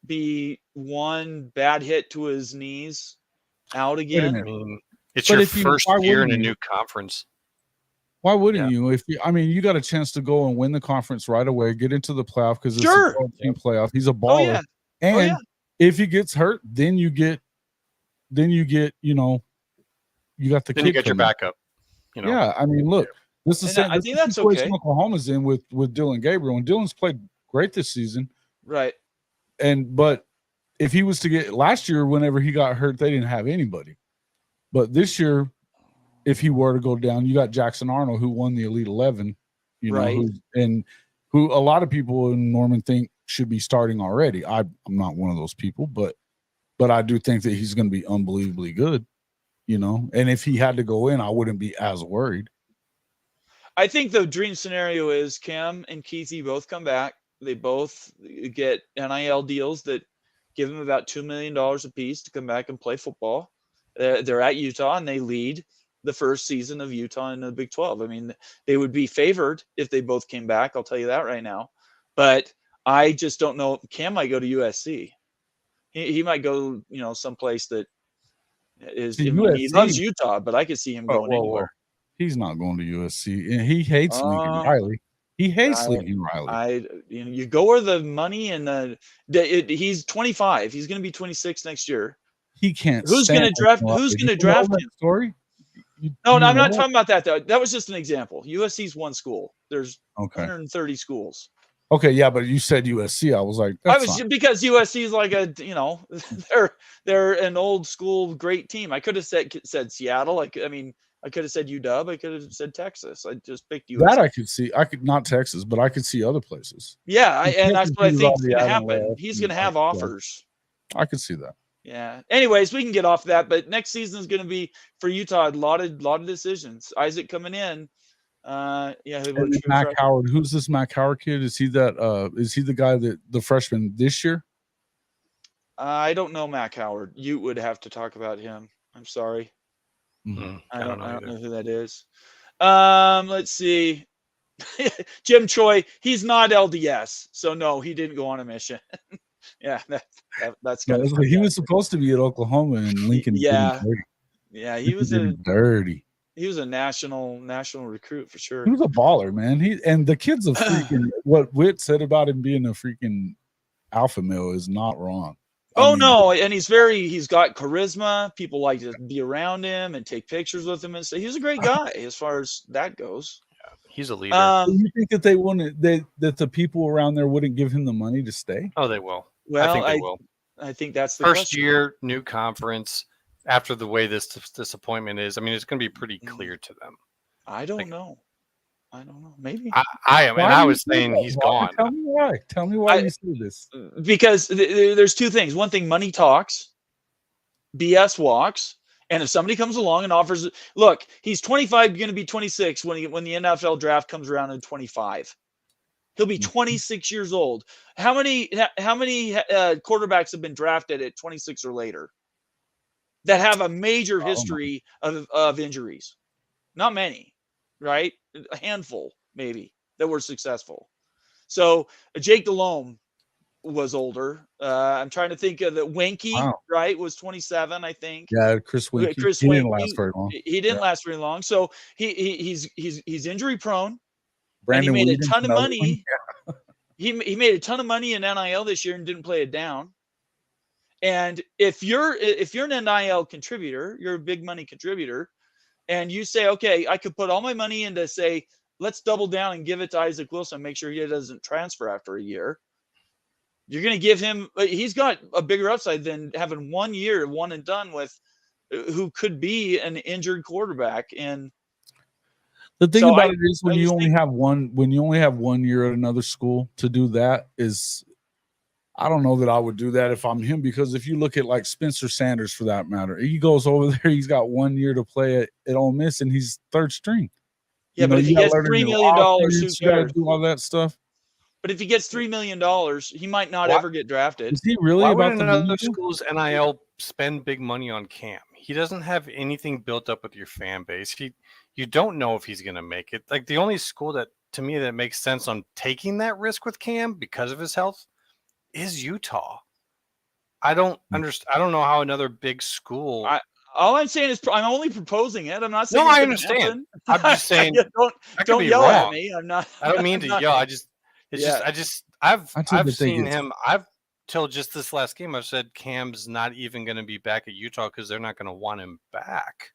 be one bad hit to his knees out again? I mean, it's your first year in a new conference. Why wouldn't you? You got a chance to go and win the conference right away, get into the playoff because it's a 12-team playoff. He's a baller. And if he gets hurt, then you got the kid. You got your backup. Yeah, I mean, look, this is I think that's okay. Oklahoma's in with Dylan Gabriel, and Dylan's played great this season. Right. But if he was to get last year, whenever he got hurt, they didn't have anybody. But this year, if he were to go down, you got Jackson Arnold, who won the Elite 11, who a lot of people in Norman think should be starting already. I'm not one of those people, but I do think that he's going to be unbelievably good, And if he had to go in, I wouldn't be as worried. I think the dream scenario is Cam and Keithy both come back. They both get NIL deals that give them about $2 million apiece to come back and play football. They're at Utah and they lead the first season of Utah in the Big 12. I mean, they would be favored if they both came back. I'll tell you that right now. But I just don't know. Cam might go to USC. He might go, someplace that is. He loves Utah, but I could see him going anywhere. He's not going to USC. He hates Lincoln Riley. He hates Lincoln Riley. You go where the money and he's 25. He's going to be 26 next year. He can't. Who's going to draft? Who's going to draft him? Story. No, I'm not talking about that though. That was just an example. USC's one school. There's 130 schools. Okay, yeah, but you said USC. I was like, because USC is like they're an old school great team. I could have said Seattle. I could have said UW. I could have said Texas. I just picked USC. That I could see. I could not Texas, but I could see other places. Yeah, and that's what I think is going to happen. He's going to have offers. I could see that. Yeah. Anyways, we can get off that, but next season is going to be for Utah a lot of decisions. Isaac coming in. Mac Howard. Who's this Mac Howard kid? Is he that? Is he the guy that the freshman this year? I don't know Mac Howard. You would have to talk about him. I'm sorry. Mm-hmm. I don't know who that is. Let's see. Jim Choi. He's not LDS, so no, he didn't go on a mission. Yeah, that's kind of he was supposed to be at Oklahoma and Lincoln. Yeah, he was dirty. He was a national recruit for sure. He was a baller, man. The kid's a freaking what Witt said about him being a freaking alpha male is not wrong. No, and he's got charisma. People like to be around him and take pictures with him and say he's a great guy as far as that goes. Yeah, he's a leader. You think that that the people around there wouldn't give him the money to stay? Oh, they will. Well, I think they will. I think that's the first year, new conference. After the way this disappointment is, it's going to be pretty clear to them. I don't know. Maybe I was saying he's gone. Tell me why. Tell me why you say this. Because there's two things. One thing, money talks, BS walks. And if somebody comes along and offers, look, he's 25, going to be 26 when the NFL draft comes around in 25. He'll be 26 years old. How many quarterbacks have been drafted at 26 or later that have a major history of injuries? Not many, right? A handful, maybe, that were successful. So Jake Delhomme was older. I'm trying to think of the Winky, right? Was 27, I think. Yeah, Chris Winky. He didn't last very long. He didn't last very long. So he's injury prone. Brandon, and he made a ton of money. He made a ton of money in NIL this year and didn't play it down. And if you're an NIL contributor, you're a big money contributor, and you say, okay, I could put all my money into, say, let's double down and give it to Isaac Wilson, make sure he doesn't transfer after a year. You're going to give him, he's got a bigger upside than having 1 year, one and done with who could be an injured quarterback. And the thing so about it is when I you just only think- have one year at another school to do that is, I don't know that I would do that if I'm him, because if you look at like Spencer Sanders for that matter, he goes over there, he's got 1 year to play at Ole Miss and he's third string. Yeah, but if he gets $3 million, who you got to cares? do all that stuff. But if he gets $3 million, he might not Why- ever get drafted. Is he really Why about would the another money? school's NIL spend big money on Cam? He doesn't have anything built up with your fan base. You don't know if he's going to make it. Like the only school that, to me, that makes sense on taking that risk with Cam because of his health is Utah. I don't understand. I don't know how another big school. All I'm saying is I'm only proposing it. I'm not saying No, it's I gonna understand. happen. I'm just saying. I could don't be yell at wrong. me. I'm not. I don't mean to I'm not- yell. I've I tend to think seen it's- him. I've till just this last game. I've said Cam's not even going to be back at Utah because they're not going to want him back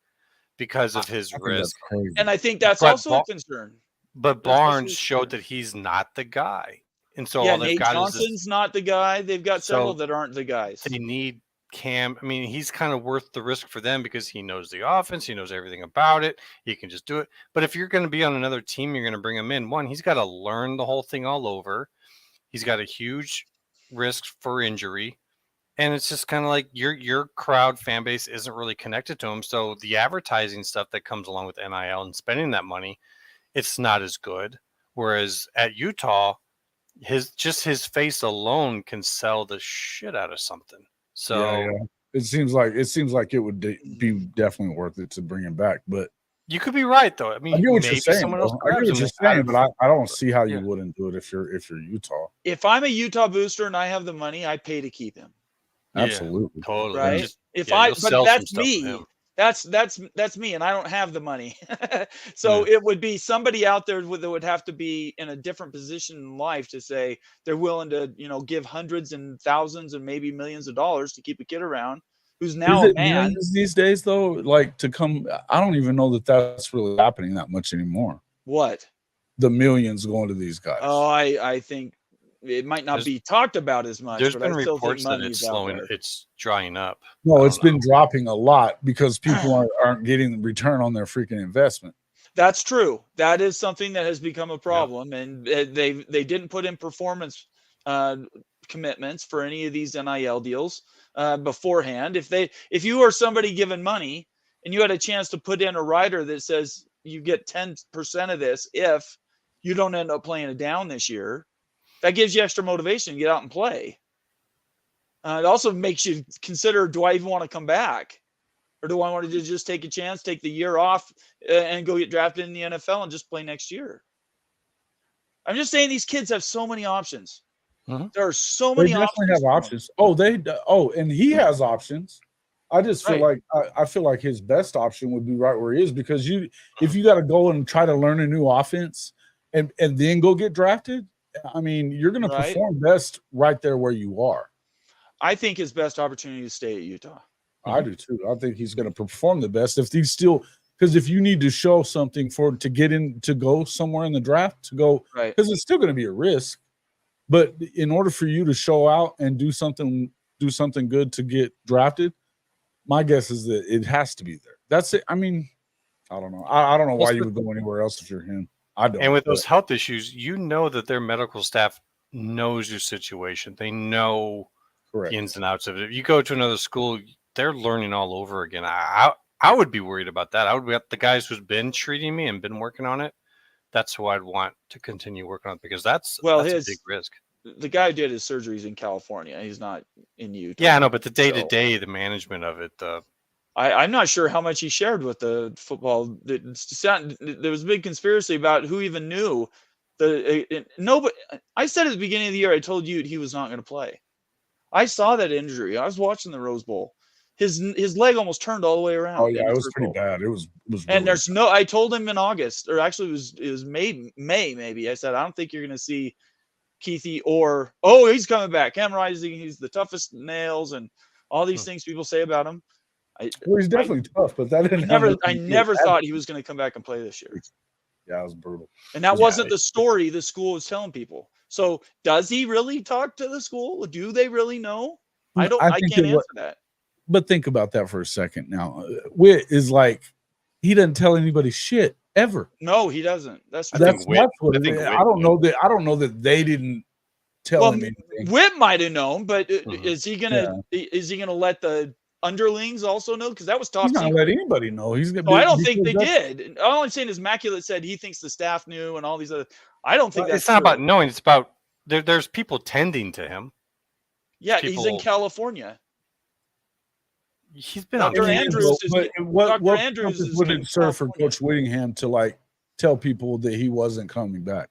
because of his I think that's risk. crazy. And I think that's But also a concern. But That's also Barnes a showed concern. that he's not the guy, and so Yeah, all they've Nate got is Johnson's not the guy. They've got several So that aren't the guys. they need Cam. I mean, he's kind of worth the risk for them because he knows the offense, he knows everything about it. He can just do it. But if you're going to be on another team, you're going to bring him in. One, he's got to learn the whole thing all over. He's got a huge risk for injury. And it's just kind of like your crowd fan base isn't really connected to him. So the advertising stuff that comes along with NIL and spending that money, it's not as good. Whereas at Utah, his face alone can sell the shit out of something. So yeah. It seems like it would be definitely worth it to bring him back. But you could be right, though. I mean, I get what you're maybe saying. someone else I get grabs what him you're out saying, of- but I don't see how you Yeah. wouldn't do it if you're Utah. If I'm a Utah booster and I have the money, I pay to keep him. Yeah, Absolutely. totally. Right? Just- If yeah, you'll but sell some that's stuff with me. him. That's me, and I don't have the money. So it would be somebody out there that would have to be in a different position in life to say they're willing to, give hundreds and thousands and maybe millions of dollars to keep a kid around who's now Is a it man. millions these days though? Like to come, I don't even know that that's really happening that much anymore. What? The millions going to these guys. Oh, I think it might not be talked about as much. There's but been I still reports think that it's money's out slowing, there. it's drying up. No, I it's don't been know. dropping a lot because people aren't getting return on their freaking investment. That's true. That is something that has become a problem, and they didn't put in performance commitments for any of these NIL deals beforehand. If you are somebody given money and you had a chance to put in a rider that says you get 10% of this if you don't end up playing it down this year, that gives you extra motivation to get out and play. It also makes you consider, do I even want to come back? Or do I want to just take a chance, take the year off, and go get drafted in the NFL and just play next year? I'm just saying these kids have so many options. Mhm. There are so They many definitely options. have options. And he has options. I just feel like I feel like his best option would be right where he is, because if you got to go and try to learn a new offense and then go get drafted, I mean, you're going to perform best right there where you are. I think his best opportunity is to stay at Utah. I do too. I think he's going to perform the best if he's still, because if you need to show something to get in to go somewhere in the draft to go, Right. because it's still going to be a risk, but in order for you to show out and do something good to get drafted, my guess is that it has to be there. That's it. I mean, I don't know. I don't know why you would go anywhere else if you're him. I don't. And with those health issues, you know that their medical staff knows your situation. They know Correct. the ins and outs of it. If you go to another school, they're learning all over again. I would be worried about that. I would be the guys who's been treating me and been working on it. That's who I'd want to continue working on it, because that's a big risk. The guy who did his surgeries in California. He's not in Utah. Yeah, I know, but the day-to-day, the management of it. I'm not sure how much he shared with the football. There was a big conspiracy about who even knew. Nobody. I said at the beginning of the year, I told you he was not going to play. I saw that injury. I was watching the Rose Bowl. His leg almost turned all the way around. Oh yeah, it was pretty bad. It was. And there's no. I told him in August, or actually it was May maybe. I said, I don't think you're going to see Keithy he's coming back. Cam Rising, he's the toughest nails, and all these things people say about him. Well, he's definitely tough, but that didn't. I never thought he was going to come back and play this year. Yeah, it was brutal. And that wasn't the story the school was telling people. So does he really talk to the school? Do they really know? I can't answer that. But think about that for a second. Now, Witt is like, he doesn't tell anybody shit ever. No, he doesn't. That's what it is. I don't know that they didn't tell him anything. Witt might have known, but is he gonna let the underlings also know? Because that was top secret. He's not let anybody know. He's gonna. I don't think they did. All I'm saying is Immaculate said he thinks the staff knew and all these other. I don't think that's. It's not about knowing. It's about there's people tending to him. Yeah, he's in California. He's been Dr. on Andrews. What would it serve for Coach Whittingham to like tell people that he wasn't coming back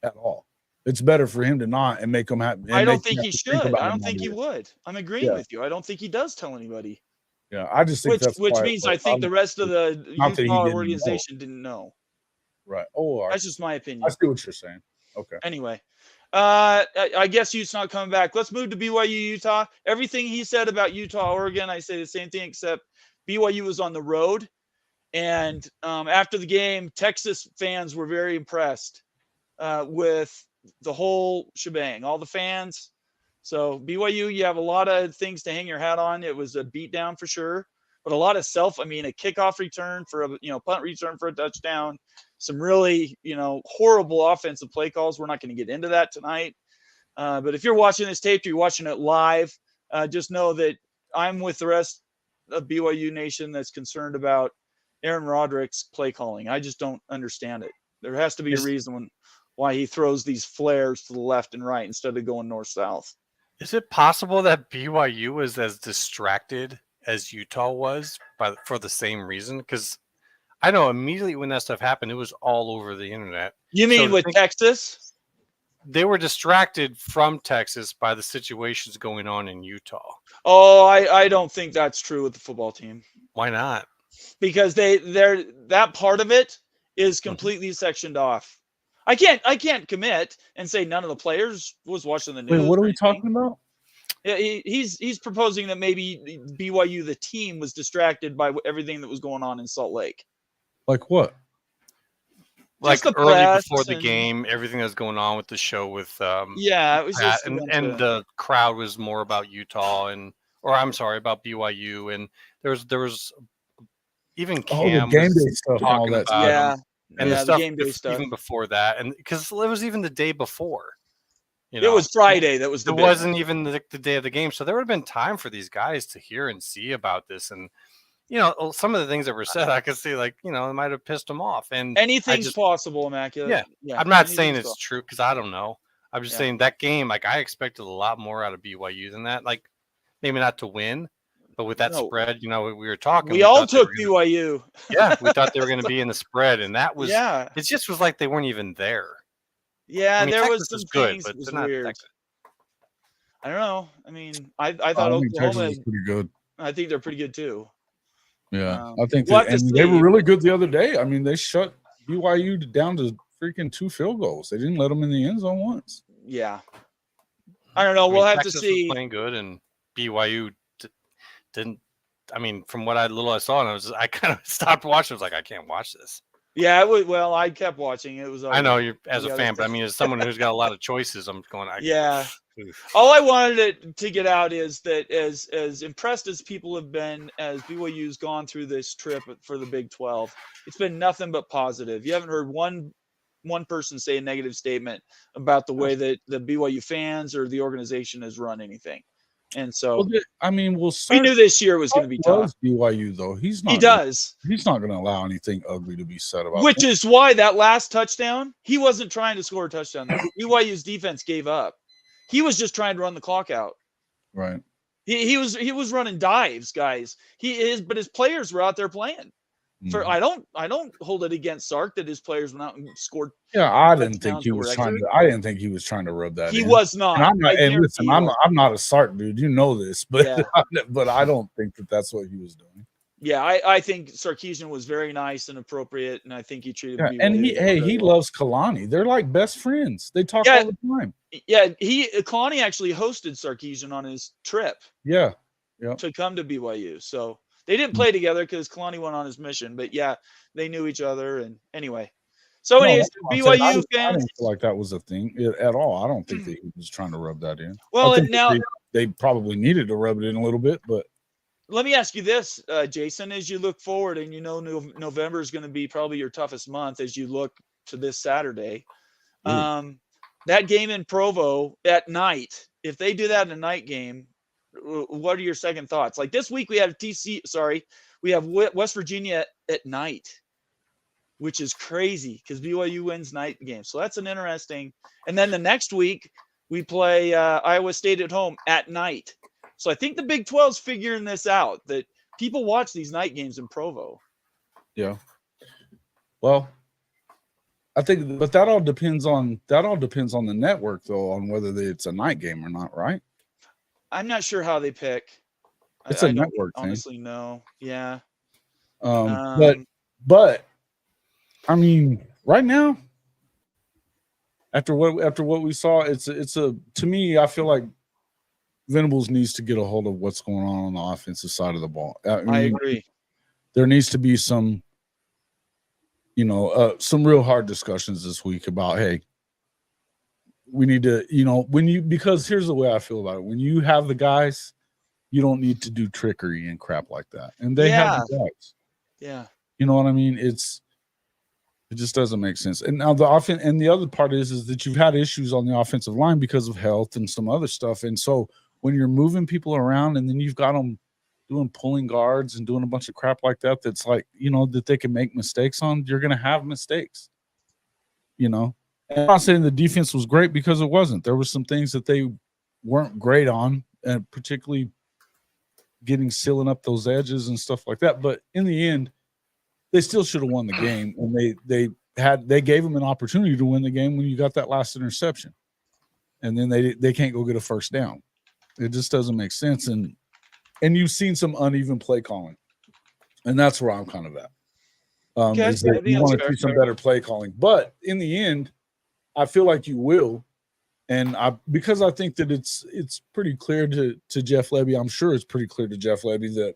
at all? It's better for him to not and make them happy. I don't think he should. I don't think he would. I'm agreeing with you. I don't think he does tell anybody. Yeah, I just think which means I think the rest of the Utah organization didn't know. Right. Oh, that's just my opinion. I see what you're saying. Okay. Anyway, I guess Utah's not coming back. Let's move to BYU Utah. Everything he said about Utah Oregon, I say the same thing, except BYU was on the road. And after the game, Texas fans were very impressed with the whole shebang, all the fans. So BYU, you have a lot of things to hang your hat on. It was a beatdown for sure, but a lot of a kickoff return for a punt return for a touchdown. Some really, horrible offensive play calls. We're not going to get into that tonight. But if you're watching this tape, you're watching it live, just know that I'm with the rest of BYU Nation that's concerned about Aaron Roderick's play calling. I just don't understand it. There has to be a reason why he throws these flares to the left and right instead of going north-south. Is it possible that BYU was as distracted as Utah was for the same reason? Because I know immediately when that stuff happened, it was all over the internet. You mean with Texas? They were distracted from Texas by the situations going on in Utah. Oh, I don't think that's true with the football team. Why not? Because they're that part of it is completely sectioned off. I can't commit and say none of the players was watching the news. Wait, what are we talking about? Yeah, he's proposing that maybe BYU the team was distracted by everything that was going on in Salt Lake. Like what? Like early before the game, everything that was going on with the show with it was Pat, and the crowd was more about Utah about BYU, and there was even Cam the game day stuff talking and all that. about him. And the stuff, game day stuff even before that, and because it was even the day before, it was Friday. That was it wasn't even the day of the game, so there would have been time for these guys to hear and see about this. And some of the things that were said, I could see it might have pissed them off. And anything's possible, Immaculate. Yeah. I'm not saying it's true because I don't know. I'm just saying that game, I expected a lot more out of BYU than that. Like maybe not to win. But with that spread, we were talking. We all took BYU. Yeah, we thought they were going to be in the spread, and that was. Yeah. It just was like they weren't even there. Yeah, there Texas was some good, things but that was not weird. that good. I don't know. I mean, I thought Oklahoma was pretty good. I think they're pretty good too. Yeah, I think they were really good the other day. I mean, they shut BYU down to freaking 2 field goals. They didn't let them in the end zone once. Yeah, I don't know. We'll have Texas to see. Was playing good, and BYU didn't. I mean, from what I saw, and I kind of stopped watching. I was like, I can't watch this. Yeah, well, I kept watching. It was. I know you're as a fan, but I mean, as someone who's got a lot of choices, I'm going. Yeah. All I wanted to get out is that as impressed as people have been as BYU's gone through this trip for the Big 12, it's been nothing but positive. You haven't heard one person say a negative statement about the way that the BYU fans or the organization has run anything. And so, we knew this year was going to be tough. BYU though, he's not. He does. He's not going to allow anything ugly to be said about. Which is why that last touchdown, he wasn't trying to score a touchdown. BYU's defense gave up. He was just trying to run the clock out. Right. He was running dives, guys. But his players were out there playing. I don't hold it against Sark that his players went out and scored. Yeah, I didn't think he was trying to rub that. He was not. And listen, I'm not a Sark dude. You know this, but but I don't think that's what he was doing. Yeah, I think Sarkisian was very nice and appropriate, and I think he treated me. And he loves Kalani. They're like best friends. They talk all the time. Yeah, Kalani actually hosted Sarkisian on his trip. Yeah. to come to BYU. So they didn't play together because Kalani went on his mission, but yeah, they knew each other. And anyway, so anyways, BYU I fans. didn't feel like that was a thing at all. I don't think that he was trying to rub that in. Well, I think now they probably needed to rub it in a little bit, but let me ask you this, Jason, as you look forward, and November is going to be probably your toughest month as you look to this Saturday. That game in Provo at night, if they do that in a night game, what are your second thoughts? Like this week we have we have West Virginia at night, which is crazy because BYU wins night games. So that's an interesting. And then the next week we play Iowa State at home at night. So I think the Big 12's figuring this out, that people watch these night games in Provo. Yeah. Well, I think, but that all depends on the network though, on whether it's a night game or not, right? I'm not sure how they pick. It's a network thing. Honestly, no. Yeah. But I mean, right now, after what we saw, it's a to me, I feel like Venables needs to get a hold of what's going on the offensive side of the ball. I agree. There needs to be some real hard discussions this week about, hey, we need to, because here's the way I feel about it. When you have the guys, you don't need to do trickery and crap like that. And they have the guys. Yeah. You know what I mean? It just doesn't make sense. And now the offense, and the other part is that you've had issues on the offensive line because of health and some other stuff. And so when you're moving people around and then you've got them doing pulling guards and doing a bunch of crap like that, that's like, that they can make mistakes on, you're going to have mistakes, And I'm not saying the defense was great because it wasn't. There were some things that they weren't great on, and particularly sealing up those edges and stuff like that. But in the end, they still should have won the game, and they gave them an opportunity to win the game when you got that last interception, and then they can't go get a first down. It just doesn't make sense, and you've seen some uneven play calling, and that's where I'm kind of at. Is that you want to see some better play calling, but in the end, I feel like you will, and because I think that it's pretty clear to Jeff Lebby. I'm sure it's pretty clear to Jeff Lebby that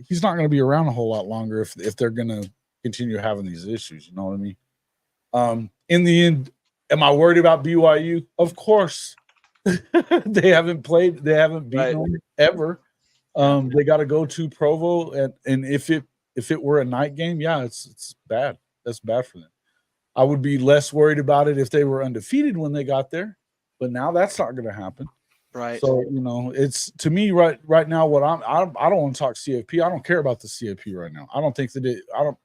he's not going to be around a whole lot longer if they're going to continue having these issues. You know what I mean? In the end, am I worried about BYU? Of course. They haven't beaten them ever. They got to go to Provo, and if it were a night game, yeah, it's bad. That's bad for them. I would be less worried about it if they were undefeated when they got there, but now that's not going to happen. Right. So, it's to me right now what I don't want to talk CFP. I don't care about the CFP right now. I don't think that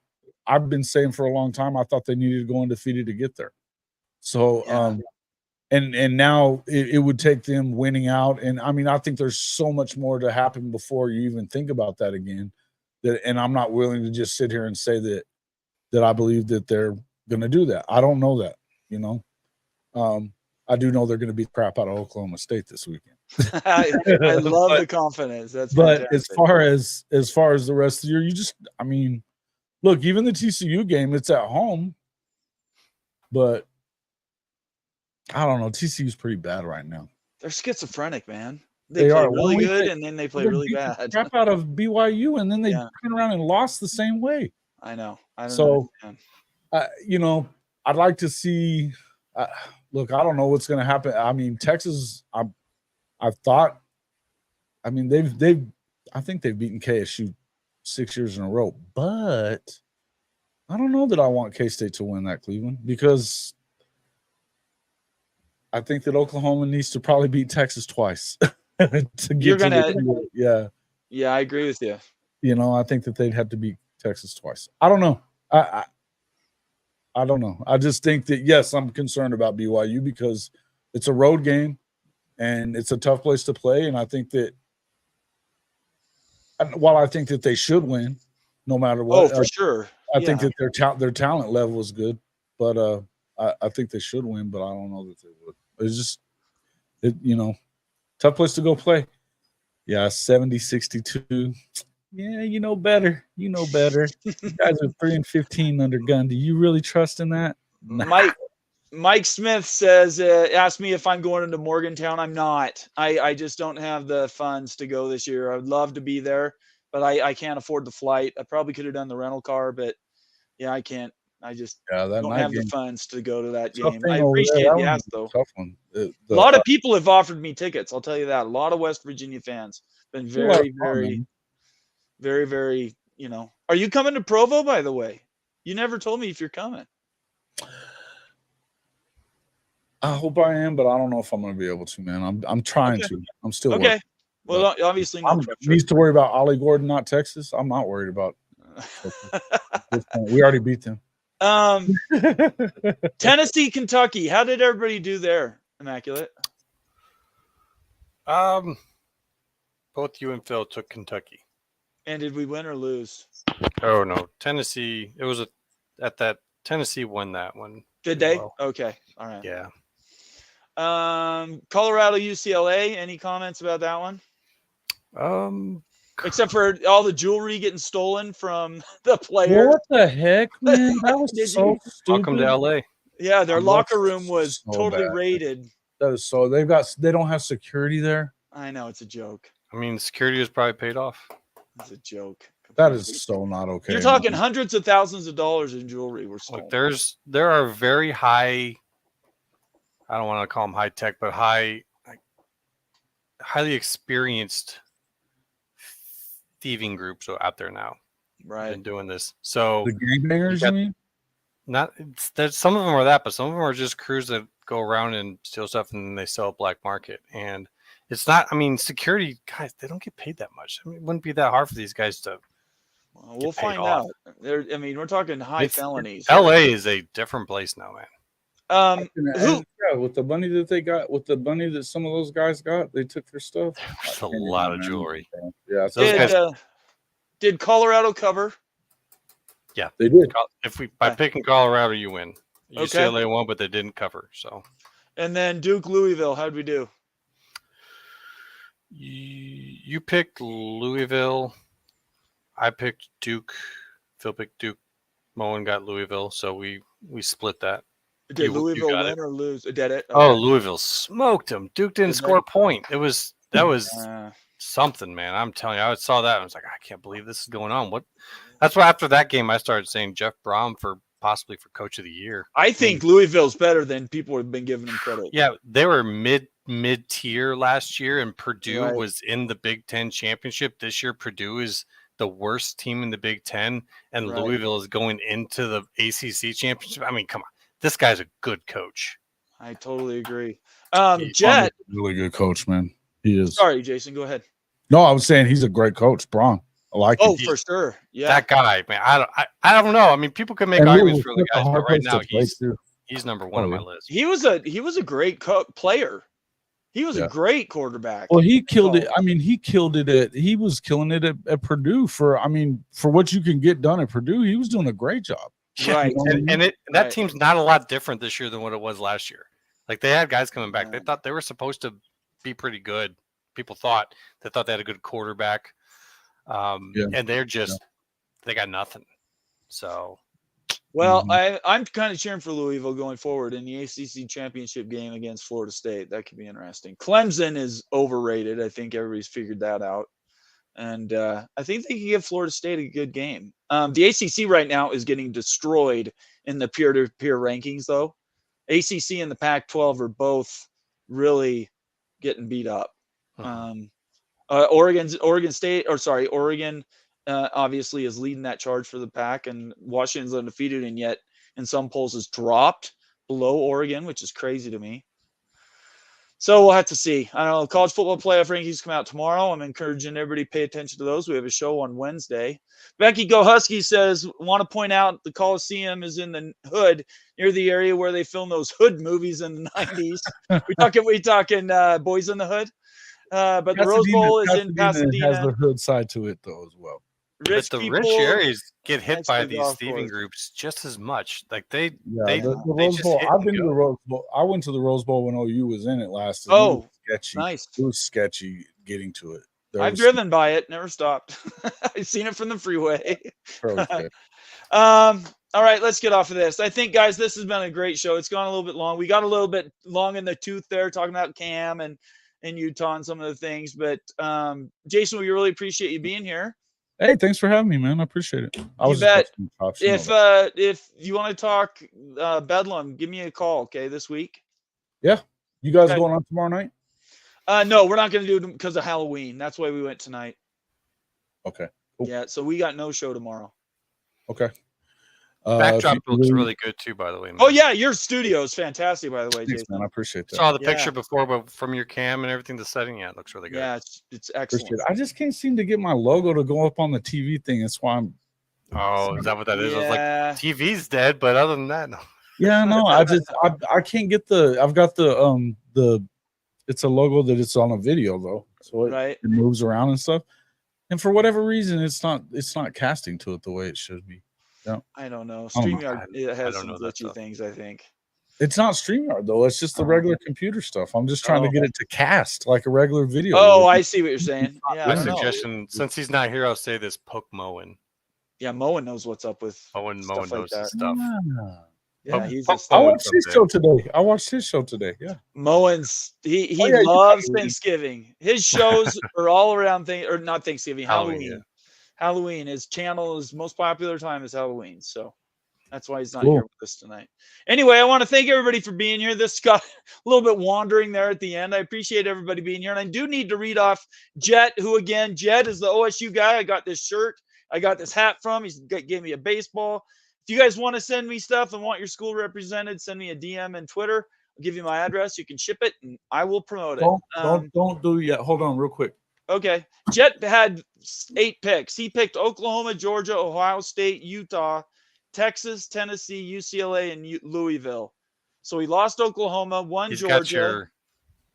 I've been saying for a long time I thought they needed to go undefeated to get there. So and now it would take them winning out, and I mean I think there's so much more to happen before you even think about that again. And I'm not willing to just sit here and say that I believe that they're going to do that. I don't know that, I do know they're going to beat crap out of Oklahoma State this weekend. I love the confidence. That's but fantastic. as far as the rest of the year, look, even the TCU game, it's at home, but I don't know. TCU's pretty bad right now. They're schizophrenic, man. They play really good, and then they play really bad. Crap out of BYU, and then they turned around and lost the same way. I know. I don't know. I'd like to see. Look, I don't know what's going to happen. I mean, Texas. I think they've beaten KSU 6 years in a row, but I don't know that I want K-State to win that, Cleveland, because I think that Oklahoma needs to probably beat Texas twice to get Yeah, I agree with you. I think that they'd have to beat Texas twice. I don't know. I don't know. I just think that, yes, I'm concerned about BYU because it's a road game and it's a tough place to play. And I think that while I think that they should win no matter what. Oh, for sure. I think that their talent level is good, but I think they should win, but I don't know that they would. It's just, tough place to go play. Yeah, 70-62. Yeah, you know better. You know better. You guys are 3-15 under gun. Do you really trust in that? Nah. Mike Smith says, asked me if I'm going into Morgantown. I'm not. I just don't have the funds to go this year. I would love to be there, but I can't afford the flight. I probably could have done the rental car, but yeah, I can't. I just that don't night have the game. funds to go to that Tough game. thing I over there, appreciate that the one ask, was a though. tough one. A lot of people have offered me tickets. I'll tell you that. A lot of West Virginia fans been it's a lot of very, fun, very, man. very, very. Are you coming to Provo? By the way, you never told me if you're coming. I hope I am, but I don't know if I'm going to be able to, man. I'm trying to. I'm still Okay. working. Well, obviously, no I'm pressure. needs to worry about Ollie Gordon, not Texas. I'm not worried about. We already beat them. Tennessee, Kentucky. How did everybody do there? Immaculate. Both you and Phil took Kentucky. And did we win or lose? Oh no, Tennessee. It was at that Tennessee won that one. Did they? Well. Okay. All right. Yeah. Colorado, UCLA. Any comments about that one? Except for all the jewelry getting stolen from the players. What the heck, man? That was Did so you? stupid. Welcome to LA. Yeah, their That locker was room was so totally bad. raided. That is so. They don't have security there. I know it's a joke. I mean, security was probably paid off. It's a joke. That is so not okay. You're talking man. hundreds of thousands of dollars in jewelry were stolen. Look, there are very high. I don't want to call them high tech, but highly experienced thieving groups out there now. Right. Been doing this. So The gangbangers, you mean? there's some of them are that, but some of them are just crews that go around and steal stuff and then they sell black market. And it's not. I mean, security guys, they don't get paid that much. I mean, it wouldn't be that hard for these guys to. Well, we'll find out. We're talking high felonies. LA is a different place now, man. With the money that they got, with the money that some of those guys got, they took their stuff. There's a lot of jewelry. Yeah, Did Colorado cover? Yeah, they did. By picking Colorado, you win. UCLA won, but they didn't cover. So, and then Duke, Louisville. How'd we do? You picked Louisville. I picked Duke. Phil picked Duke. Moen got Louisville, so we split that. Did Louisville win or lose? Did it? Okay. Oh, Louisville smoked them. Duke didn't score a point. That was something, man. I'm telling you, I saw that. And I was like, I can't believe this is going on. What? That's why after that game, I started saying Jeff Brom possibly for Coach of the Year. I think Louisville's better than people have been giving them credit. Yeah, they were mid-tier last year, and Purdue was in the Big Ten championship. This year, Purdue is the worst team in the Big Ten, and Louisville is going into the ACC championship. I mean, come on. This guy's a good coach. I totally agree. Jet, really good coach, man. He is. Sorry, Jason, go ahead. No, I was saying he's a great coach, Braun. I like him. Oh, for sure. Yeah, that guy, man. I don't know. I mean, people can make arguments for the guys, but right now he's number one on my list. He was a great player. He was a great quarterback. Well, he killed it. I mean, he was killing it at Purdue for what you can get done at Purdue. He was doing a great job. Right. That team's not a lot different this year than what it was last year. Like, they had guys coming back. They thought they were supposed to be pretty good. People thought they had a good quarterback. And they're just they got nothing. So well, I'm kind of cheering for Louisville going forward in the ACC championship game against Florida State. That could be interesting. Clemson is overrated. I think everybody's figured that out. And I think they can give Florida State a good game. The ACC right now is getting destroyed in the peer-to-peer rankings, though. ACC and the Pac-12 are both really getting beat up. Oregon obviously is leading that charge for the Pac, and Washington's undefeated, and yet in some polls has dropped below Oregon, which is crazy to me. So we'll have to see. I don't know. College football playoff rankings come out tomorrow. I'm encouraging everybody to pay attention to those. We have a show on Wednesday. Becky Go Husky says, want to point out the Coliseum is in the Hood, near the area where they filmed those Hood movies in the 90s. we talking Boys in the Hood? But the Rose Bowl is in Pasadena. It has the Hood side to it, though, as well. Rich areas get hit by these thieving groups just as much. Like the Rose Bowl. I've been to the Rose Bowl. I went to the Rose Bowl when OU was in it last. Oh, sketchy. Nice. It was sketchy getting to it. I've driven by it, never stopped. I've seen it from the freeway. All right, let's get off of this. I think, guys, this has been a great show. It's gone a little bit long. We got a little bit long in the tooth there, talking about Cam and Utah and some of the things. But Jason, we really appreciate you being here. Hey, thanks for having me, man. I appreciate it. You bet. If you want to talk Bedlam, give me a call, okay, this week. Yeah. You guys going on tomorrow night? No, we're not going to do it because of Halloween. That's why we went tonight. Okay. Cool. Yeah, so we got no show tomorrow. Okay. Backdrop looks really good too, by the way, man. Oh yeah, your studio is fantastic, by the way, Thanks, Jason. man. I appreciate that. Saw the picture before, but from your cam and everything, the setting, yeah, it looks really good. Yeah, it's excellent. I just can't seem to get my logo to go up on the TV thing. That's why I'm. Oh, is that what that is? Yeah. I was like, TV's dead, but other than that, no. Yeah, no, I can't get I've got the it's a logo that it's on a video though, so it moves around and stuff. And for whatever reason, it's not casting to it the way it should be. Yeah. I don't know. StreamYard it has some glitchy things, I think. It's not StreamYard though. It's just the regular computer stuff. I'm just trying to get it to cast like a regular video. Oh, I see what you're saying. Yeah, my suggestion, since he's not here, I'll say this: poke Moen. Yeah, Moen knows what's up with Moen stuff knows like his stuff. Yeah, he's. I watched his show today. Yeah, Moen's he loves Thanksgiving. His shows are all around not Thanksgiving, Halloween. Halloween. His channel is most popular time is Halloween, so that's why he's not here with us tonight. Anyway, I want to thank everybody for being here. This got a little bit wandering there at the end. I appreciate everybody being here, and I do need to read off Jet, who again, Jet is the OSU guy. I got this shirt, I got this hat from. He gave me a baseball. If you guys want to send me stuff and want your school represented, send me a DM and Twitter. I'll give you my address. You can ship it, and I will promote it. Don't do it yet. Hold on, real quick. Okay. Jet had 8 picks. He picked Oklahoma, Georgia, Ohio State, Utah, Texas, Tennessee, UCLA, and Louisville. So he lost Oklahoma, won Georgia.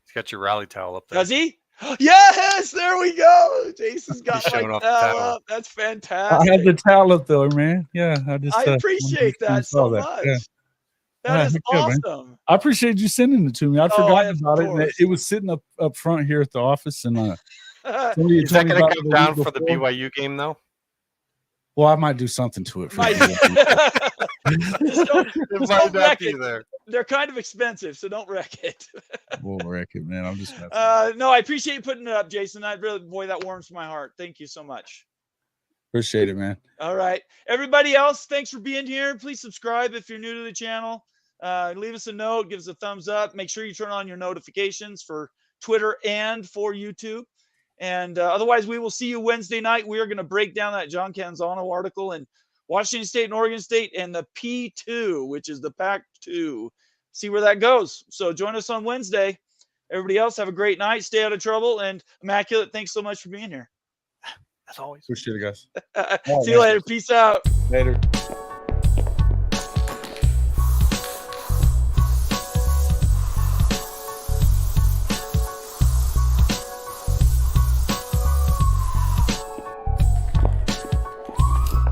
He's got your rally towel up there. Does he? Yes, there we go. Jason's got my towel up. That's fantastic. I had the towel up there, man. Yeah, I appreciate that so much. Yeah. That is awesome. Man. I appreciate you sending it to me. I'd forgotten about it. And it was sitting up front here at the office, and is that going to come down for the BYU game, though? Well, I might do something to it for you. Don't wreck it. They're kind of expensive, so don't wreck it. We'll wreck it, man. I'm just messing. No, I appreciate you putting it up, Jason. That warms my heart. Thank you so much. Appreciate it, man. All right. Everybody else, thanks for being here. Please subscribe if you're new to the channel. Leave us a note. Give us a thumbs up. Make sure you turn on your notifications for Twitter and for YouTube. And otherwise, we will see you Wednesday night. We are going to break down that John Canzano article in Washington State and Oregon State and the P2, which is the Pac-2. See where that goes. So join us on Wednesday. Everybody else, have a great night. Stay out of trouble. And Immaculate, thanks so much for being here. As always. Appreciate it, guys. See you later. Peace out. Later.